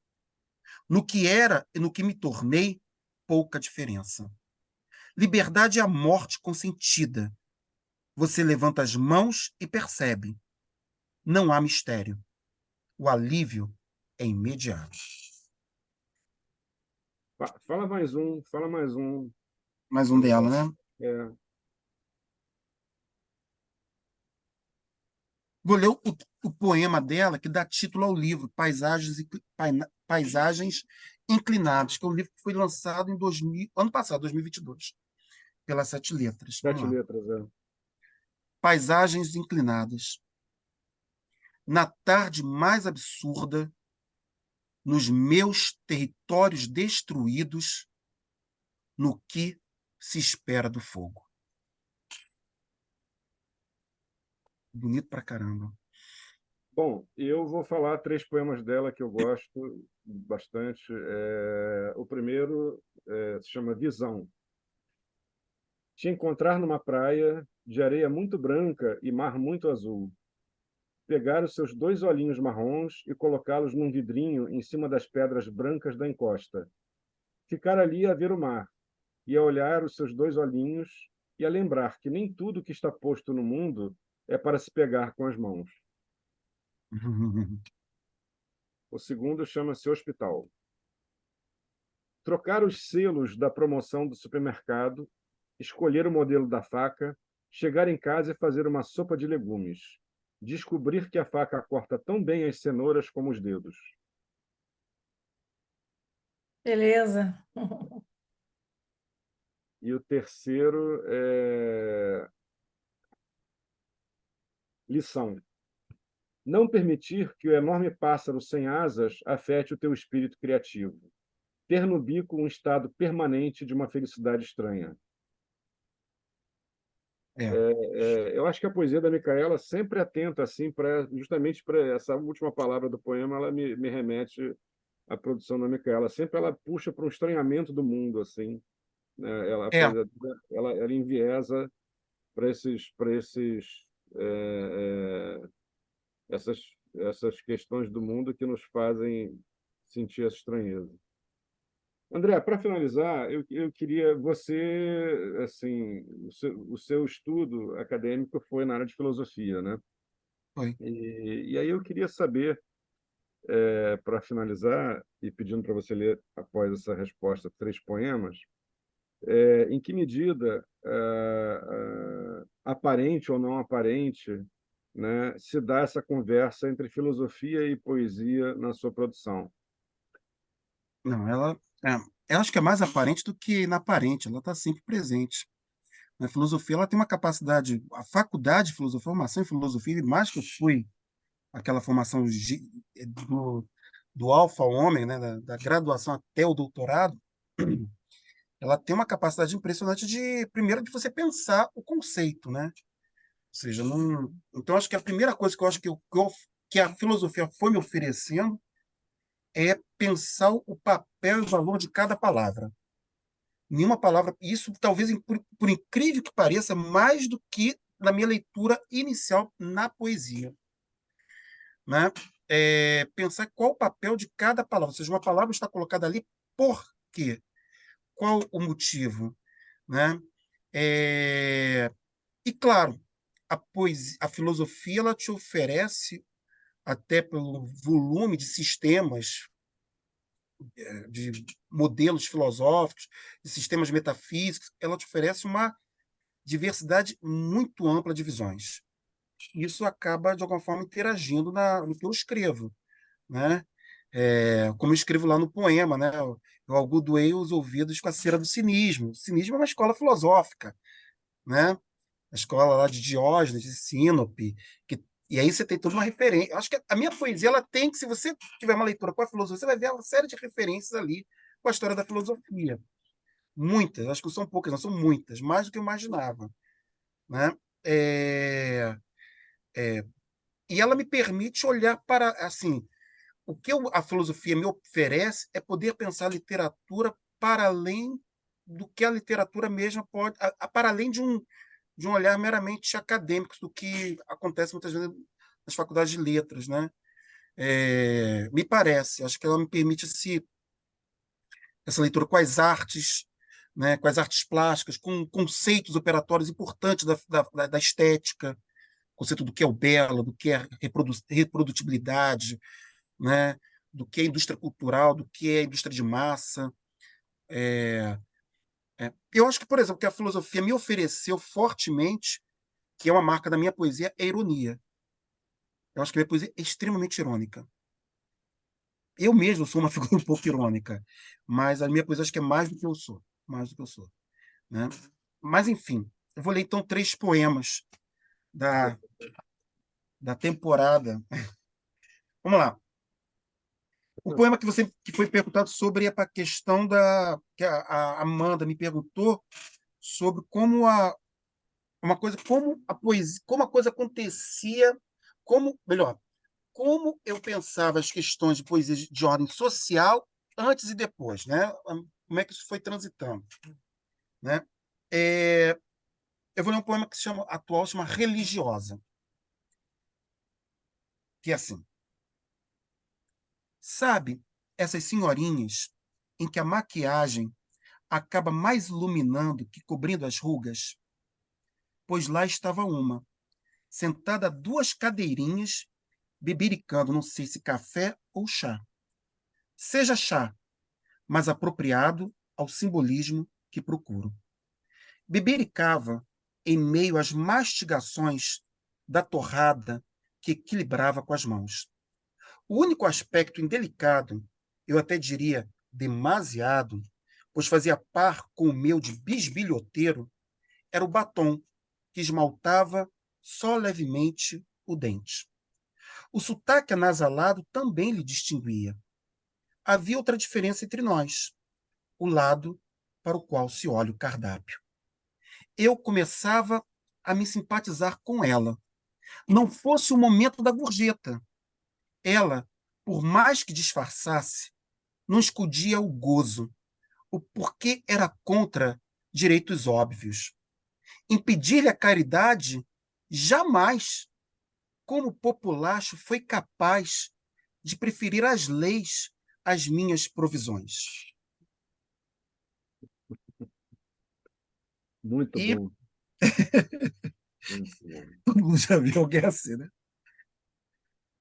[SPEAKER 3] No que era e no que me tornei, pouca diferença. Liberdade é a morte consentida. Você levanta as mãos e percebe. Não há mistério. O alívio é imediato.
[SPEAKER 4] Fala mais um, fala mais um.
[SPEAKER 3] Mais um dela, né?
[SPEAKER 4] É,
[SPEAKER 3] Vou ler o poema dela que dá título ao livro, Paisagens Inclinadas, que é um livro que foi lançado em ano passado, 2022, pelas Sete Letras. Vamos
[SPEAKER 4] 7
[SPEAKER 3] lá.
[SPEAKER 4] letras, é.
[SPEAKER 3] Paisagens Inclinadas. Na tarde mais absurda, nos meus territórios destruídos, no que se espera do fogo. Bonito pra caramba.
[SPEAKER 4] Bom, eu vou falar 3 poemas dela que eu gosto bastante. O primeiro se chama Visão. Te encontrar numa praia de areia muito branca e mar muito azul. Pegar os seus 2 olhinhos marrons e colocá-los num vidrinho em cima das pedras brancas da encosta. Ficar ali a ver o mar e a olhar os seus 2 olhinhos e a lembrar que nem tudo que está posto no mundo é para se pegar com as mãos. O segundo chama-se Hospital. Trocar os selos da promoção do supermercado, escolher o modelo da faca, chegar em casa e fazer uma sopa de legumes. Descobrir que a faca corta tão bem as cenouras como os dedos.
[SPEAKER 5] Beleza.
[SPEAKER 4] E o terceiro é Lição. Não permitir que o enorme pássaro sem asas afete o teu espírito criativo. Ter no bico um estado permanente de uma felicidade estranha. Eu acho que a poesia da Micaela sempre atenta assim justamente para essa última palavra do poema, ela me remete à produção da Micaela. Sempre ela puxa para um estranhamento do mundo assim, né? A
[SPEAKER 3] É,
[SPEAKER 4] poesia ela enviesa para essas essas questões do mundo que nos fazem sentir essa estranheza. André, para finalizar, eu queria você, assim, o seu estudo acadêmico foi na área de filosofia, né?
[SPEAKER 3] foi.
[SPEAKER 4] E aí eu queria saber, para finalizar, e pedindo para você ler após essa resposta 3 poemas, em que medida, aparente ou não aparente, né, se dá essa conversa entre filosofia e poesia na sua produção?
[SPEAKER 3] Não, eu acho que é mais aparente do que inaparente, ela está sempre presente. Na filosofia, ela tem uma capacidade, a faculdade de filosofia, formação em filosofia, e mais que eu fui aquela formação do alfa ao ômega, né, da graduação até o doutorado, ela tem uma capacidade impressionante primeiro, de você pensar o conceito, né? Ou seja, não, então acho que a primeira coisa que eu acho que a filosofia foi me oferecendo é pensar o papel e o valor de cada palavra. Nenhuma palavra, isso talvez, por incrível que pareça, mais do que na minha leitura inicial na poesia, né? Pensar qual o papel de cada palavra, ou seja, uma palavra está colocada ali por quê? Qual o motivo, né? E claro, a filosofia ela te oferece, até pelo volume de sistemas, de modelos filosóficos, de sistemas metafísicos, ela te oferece uma diversidade muito ampla de visões. Isso acaba, de alguma forma, interagindo no que eu escrevo, né? Como eu escrevo lá no poema, né? Eu algodoei os ouvidos com a cera do cinismo. O cinismo é uma escola filosófica, né? A escola lá de Diógenes, de Sinope, e aí você tem toda uma referência. Eu acho que a minha poesia, ela tem que, se você tiver uma leitura com a filosofia, você vai ver uma série de referências ali com a história da filosofia. Muitas, acho que não são poucas, não são muitas, mais do que eu imaginava, né? É, e ela me permite olhar para, assim, o que a filosofia me oferece é poder pensar a literatura para além do que a literatura mesma pode, para além de um olhar meramente acadêmico, do que acontece muitas vezes nas faculdades de letras, né? Me parece, acho que ela me permite essa leitura com as artes, né, com as artes plásticas, com conceitos operatórios importantes da estética, conceito do que é o belo, do que é reprodutibilidade, né, do que é indústria cultural, do que é indústria de massa. Eu acho que, por exemplo, que a filosofia me ofereceu fortemente, que é uma marca da minha poesia, é a ironia. Eu acho que a minha poesia é extremamente irônica. Eu mesmo sou uma figura um pouco irônica, mas a minha poesia acho que é mais do que eu sou, mais do que eu sou, né? Mas, enfim, eu vou ler então 3 poemas da, da temporada. Vamos lá. O poema que foi perguntado sobre é para a questão que a Amanda me perguntou sobre como a poesia, como a coisa acontecia, melhor, como eu pensava as questões de poesia de ordem social antes e depois, né? Como é que isso foi transitando, né? É, eu vou ler um poema que se chama Religiosa, que é assim: sabe, essas senhorinhas em que a maquiagem acaba mais iluminando que cobrindo as rugas? Pois lá estava uma, sentada a 2 cadeirinhas, bebericando, não sei se café ou chá. Seja chá, mas apropriado ao simbolismo que procuro. Bebericava em meio às mastigações da torrada que equilibrava com as mãos. O único aspecto indelicado, eu até diria demasiado, pois fazia par com o meu de bisbilhoteiro, era o batom que esmaltava só levemente o dente. O sotaque anasalado também lhe distinguia. Havia outra diferença entre nós: o lado para o qual se olha o cardápio. Eu começava a me simpatizar com ela. Não fosse o momento da gorjeta. Ela, por mais que disfarçasse, não escondia o gozo, o porquê era contra direitos óbvios. Impedir-lhe a caridade, jamais. Como o populacho foi capaz de preferir as leis às minhas provisões.
[SPEAKER 4] Muito
[SPEAKER 3] E
[SPEAKER 4] bom. Muito bom.
[SPEAKER 3] todo mundo já viu alguém assim, né?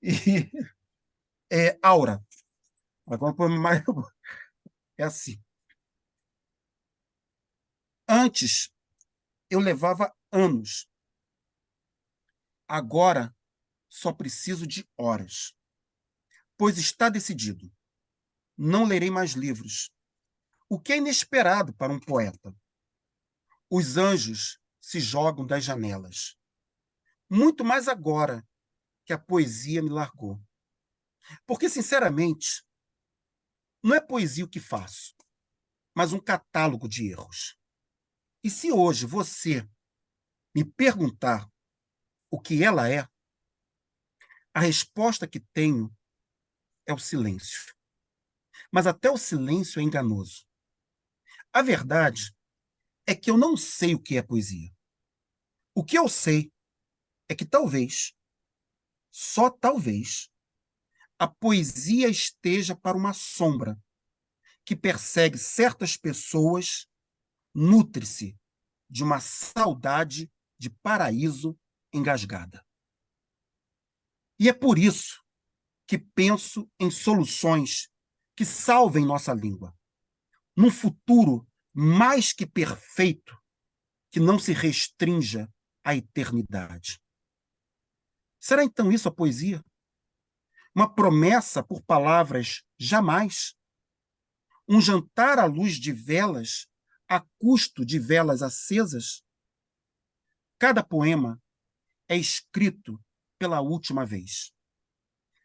[SPEAKER 3] E Aura. Agora mais é assim. Antes eu levava anos. Agora só preciso de horas. Pois está decidido. Não lerei mais livros. O que é inesperado para um poeta. Os anjos se jogam das janelas. Muito mais agora que a poesia me largou. Porque, sinceramente, não é poesia o que faço, mas um catálogo de erros. E se hoje você me perguntar o que ela é, a resposta que tenho é o silêncio. Mas até o silêncio é enganoso. A verdade é que eu não sei o que é poesia. O que eu sei é que talvez, só talvez, a poesia esteja para uma sombra que persegue certas pessoas, nutre-se de uma saudade de paraíso engasgada. E é por isso que penso em soluções que salvem nossa língua, num futuro mais que perfeito, que não se restrinja à eternidade. Será então isso a poesia? Uma promessa por palavras jamais? Um jantar à luz de velas, a custo de velas acesas? Cada poema é escrito pela última vez.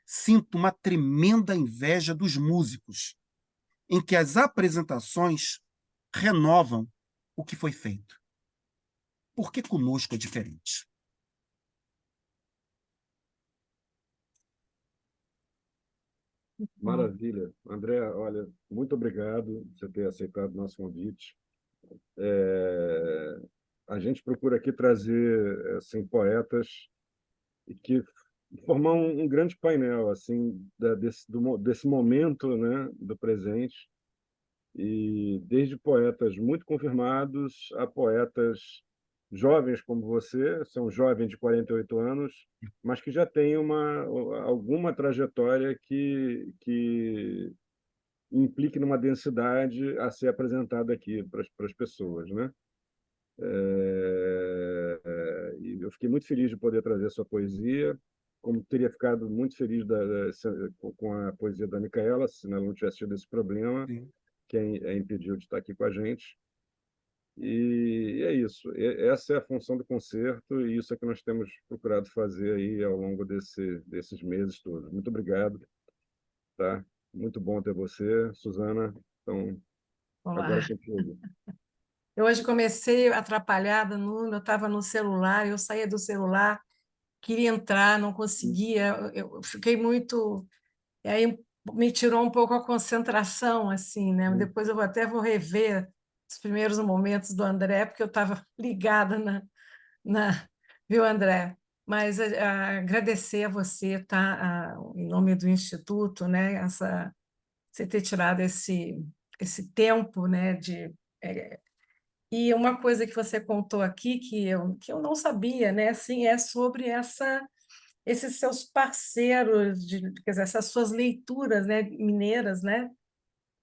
[SPEAKER 3] Sinto uma tremenda inveja dos músicos, em que as apresentações renovam o que foi feito. Por que conosco é diferente?
[SPEAKER 4] Maravilha. André, olha, muito obrigado por você ter aceitado o nosso convite. A gente procura aqui trazer assim, poetas e que formar um grande painel assim desse momento, né, do presente, e desde poetas muito confirmados a poetas jovens como você, são jovens de 48 anos, mas que já têm alguma trajetória que implique numa densidade a ser apresentada aqui para as pessoas, né? E eu fiquei muito feliz de poder trazer a sua poesia, como teria ficado muito feliz com a poesia da Micaela, se ela não tivesse tido esse problema,
[SPEAKER 3] Sim.
[SPEAKER 4] que a impediu de estar aqui com a gente. E é isso. Essa é a função do concerto e isso é que nós temos procurado fazer aí ao longo desses meses todos. Muito obrigado, tá? Muito bom ter você, Suzana. Então, agora é
[SPEAKER 5] Olá.
[SPEAKER 4] contigo.
[SPEAKER 5] Eu hoje comecei atrapalhada, eu estava no celular, eu saía do celular, queria entrar, não conseguia, eu fiquei muito. E aí me tirou um pouco a concentração, assim, né? Depois eu até vou rever os primeiros momentos do André, porque eu estava ligada viu, André? Mas agradecer a você, tá? Em nome do Instituto, né? Você ter tirado esse tempo, né? E uma coisa que você contou aqui que eu não sabia, né? Assim, é sobre esses seus parceiros, quer dizer, essas suas leituras, né? Mineiras, né?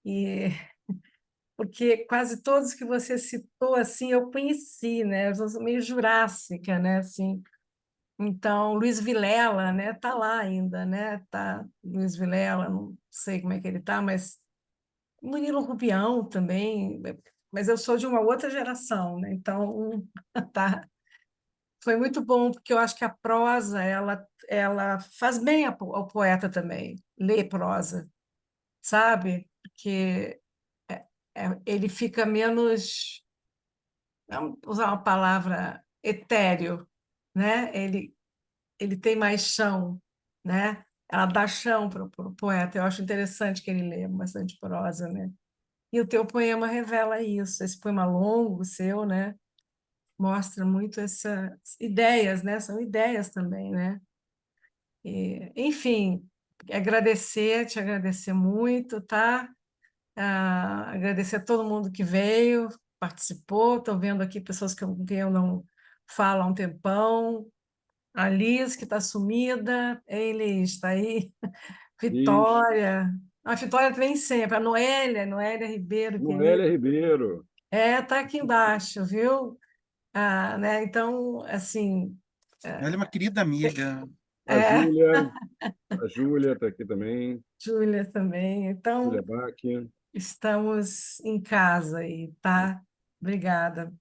[SPEAKER 5] E porque quase todos que você citou assim eu conheci, né? Eu sou meio jurássica, né? Assim, então Luiz Vilela, né? Tá lá ainda, né? Tá Luiz Vilela, não sei como é que ele tá, mas Murilo Rubião também, mas eu sou de uma outra geração, né? Então tá. Foi muito bom porque eu acho que a prosa ela faz bem ao poeta também, ler prosa, sabe? Porque ele fica menos, vamos usar uma palavra, etéreo, né? Ele tem mais chão, né? Ela dá chão para o poeta. Eu acho interessante que ele lê bastante prosa, né? E o teu poema revela isso. Esse poema longo seu, né? Mostra muito essas ideias, né? São ideias também, né? Enfim, te agradecer muito, tá? Agradecer a todo mundo que veio, participou. Estou vendo aqui pessoas com quem eu não falo há um tempão. A Liz, que está sumida. Ei, Liz, está aí?
[SPEAKER 4] Liz,
[SPEAKER 5] Vitória. A Vitória vem sempre. A Noélia Ribeiro, querida.
[SPEAKER 4] Noélia Ribeiro,
[SPEAKER 5] Tá aqui embaixo, viu? Né? Então, assim,
[SPEAKER 3] Ela é uma querida amiga.
[SPEAKER 4] a
[SPEAKER 5] é,
[SPEAKER 4] Júlia, a Júlia está aqui também,
[SPEAKER 5] Júlia também. Então,
[SPEAKER 4] Júlia Bach.
[SPEAKER 5] estamos em casa aí, tá? Obrigada.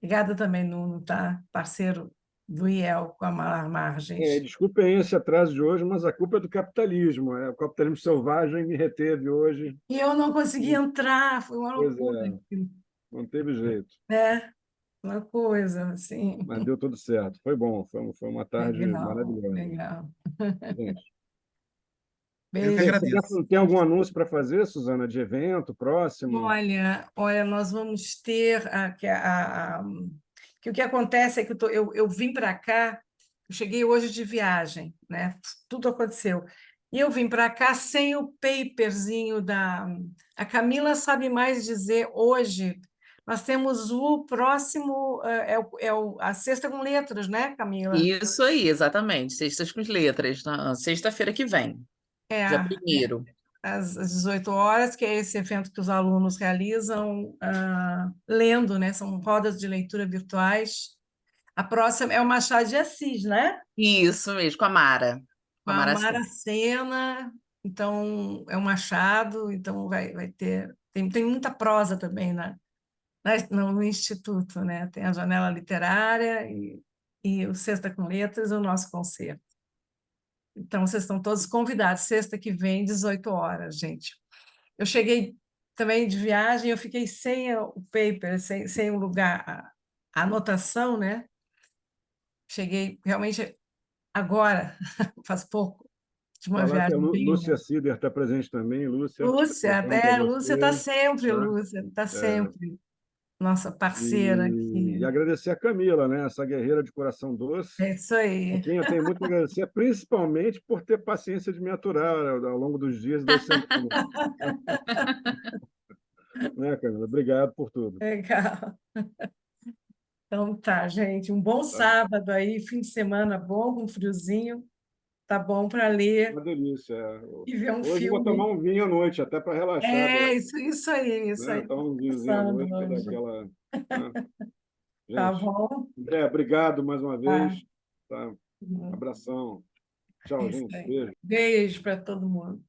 [SPEAKER 5] Obrigada também, Nuno, tá? Parceiro do IEL com a Margens.
[SPEAKER 4] Desculpem esse atraso de hoje, mas a culpa é do capitalismo. O capitalismo selvagem me reteve hoje.
[SPEAKER 5] E eu não consegui entrar, foi uma
[SPEAKER 4] Pois
[SPEAKER 5] loucura
[SPEAKER 4] é,
[SPEAKER 5] aquilo,
[SPEAKER 4] não teve jeito,
[SPEAKER 5] né? Uma coisa, assim.
[SPEAKER 4] mas deu tudo certo. Foi bom, foi uma tarde
[SPEAKER 5] Legal,
[SPEAKER 4] maravilhosa.
[SPEAKER 5] legal.
[SPEAKER 4] Gente,
[SPEAKER 3] Eu que
[SPEAKER 5] Beijo.
[SPEAKER 3] agradeço.
[SPEAKER 4] tem algum anúncio para fazer, Suzana, de evento próximo?
[SPEAKER 5] Olha, nós vamos ter que o que acontece é que eu vim para cá, eu cheguei hoje de viagem, né? Tudo aconteceu. E eu vim para cá sem o paperzinho da. A Camila sabe mais dizer hoje. Nós temos o próximo, a Sexta com Letras, né, Camila?
[SPEAKER 6] Isso aí, exatamente. Sextas com letras, na sexta-feira que vem, dia
[SPEAKER 5] É,
[SPEAKER 6] 1º.
[SPEAKER 5] às 18 horas, que é esse evento que os alunos realizam lendo, né? São rodas de leitura virtuais. A próxima é o Machado de Assis, né?
[SPEAKER 6] Isso mesmo,
[SPEAKER 5] Com
[SPEAKER 6] com a
[SPEAKER 5] a
[SPEAKER 6] Mara Sena.
[SPEAKER 5] Mara Sena, então é um Machado, então vai ter. Tem muita prosa também no Instituto, né? Tem a Janela Literária e o Sexta com Letras, o nosso concerto. Então, vocês estão todos convidados, sexta que vem, 18 horas, gente. Eu cheguei também de viagem, eu fiquei sem o paper, sem o lugar, a anotação, né? Cheguei realmente agora, faz pouco. de uma
[SPEAKER 4] Falar que a
[SPEAKER 5] viagem bem
[SPEAKER 4] Lúcia
[SPEAKER 5] leve.
[SPEAKER 4] Sider está presente também. Lúcia,
[SPEAKER 5] Lúcia,
[SPEAKER 4] beijão para
[SPEAKER 5] Lúcia está
[SPEAKER 4] você.
[SPEAKER 5] sempre,
[SPEAKER 4] Tá?
[SPEAKER 5] Lúcia, está
[SPEAKER 4] É,
[SPEAKER 5] sempre. Nossa parceira
[SPEAKER 4] e
[SPEAKER 5] aqui.
[SPEAKER 4] agradecer a Camila, né? Essa guerreira de coração doce,
[SPEAKER 5] É isso
[SPEAKER 4] a
[SPEAKER 5] aí.
[SPEAKER 4] quem eu tenho muito que agradecer, principalmente por ter paciência de me aturar ao longo dos dias e das semanas. Né, Camila? Obrigado por tudo.
[SPEAKER 5] Legal. Então tá, gente. Um bom
[SPEAKER 4] Tá?
[SPEAKER 5] sábado aí, fim de semana bom, com friozinho. Tá bom para ler
[SPEAKER 4] Uma delícia.
[SPEAKER 5] e ver um
[SPEAKER 4] Hoje eu vou tomar
[SPEAKER 5] filme.
[SPEAKER 4] um vinho à noite, até para relaxar,
[SPEAKER 5] É, isso aí, isso
[SPEAKER 4] né?
[SPEAKER 5] aí.
[SPEAKER 4] Tomar um vinhozinho à
[SPEAKER 5] Pensando
[SPEAKER 4] noite para dar
[SPEAKER 5] hoje.
[SPEAKER 4] aquela. Né?
[SPEAKER 5] Tá
[SPEAKER 4] Gente,
[SPEAKER 5] bom?
[SPEAKER 4] André, obrigado mais uma
[SPEAKER 5] Tá.
[SPEAKER 4] vez. Tá? Abração.
[SPEAKER 5] É
[SPEAKER 4] Tchau,
[SPEAKER 5] isso
[SPEAKER 4] gente.
[SPEAKER 5] aí.
[SPEAKER 4] Beijo.
[SPEAKER 5] Beijo para todo mundo.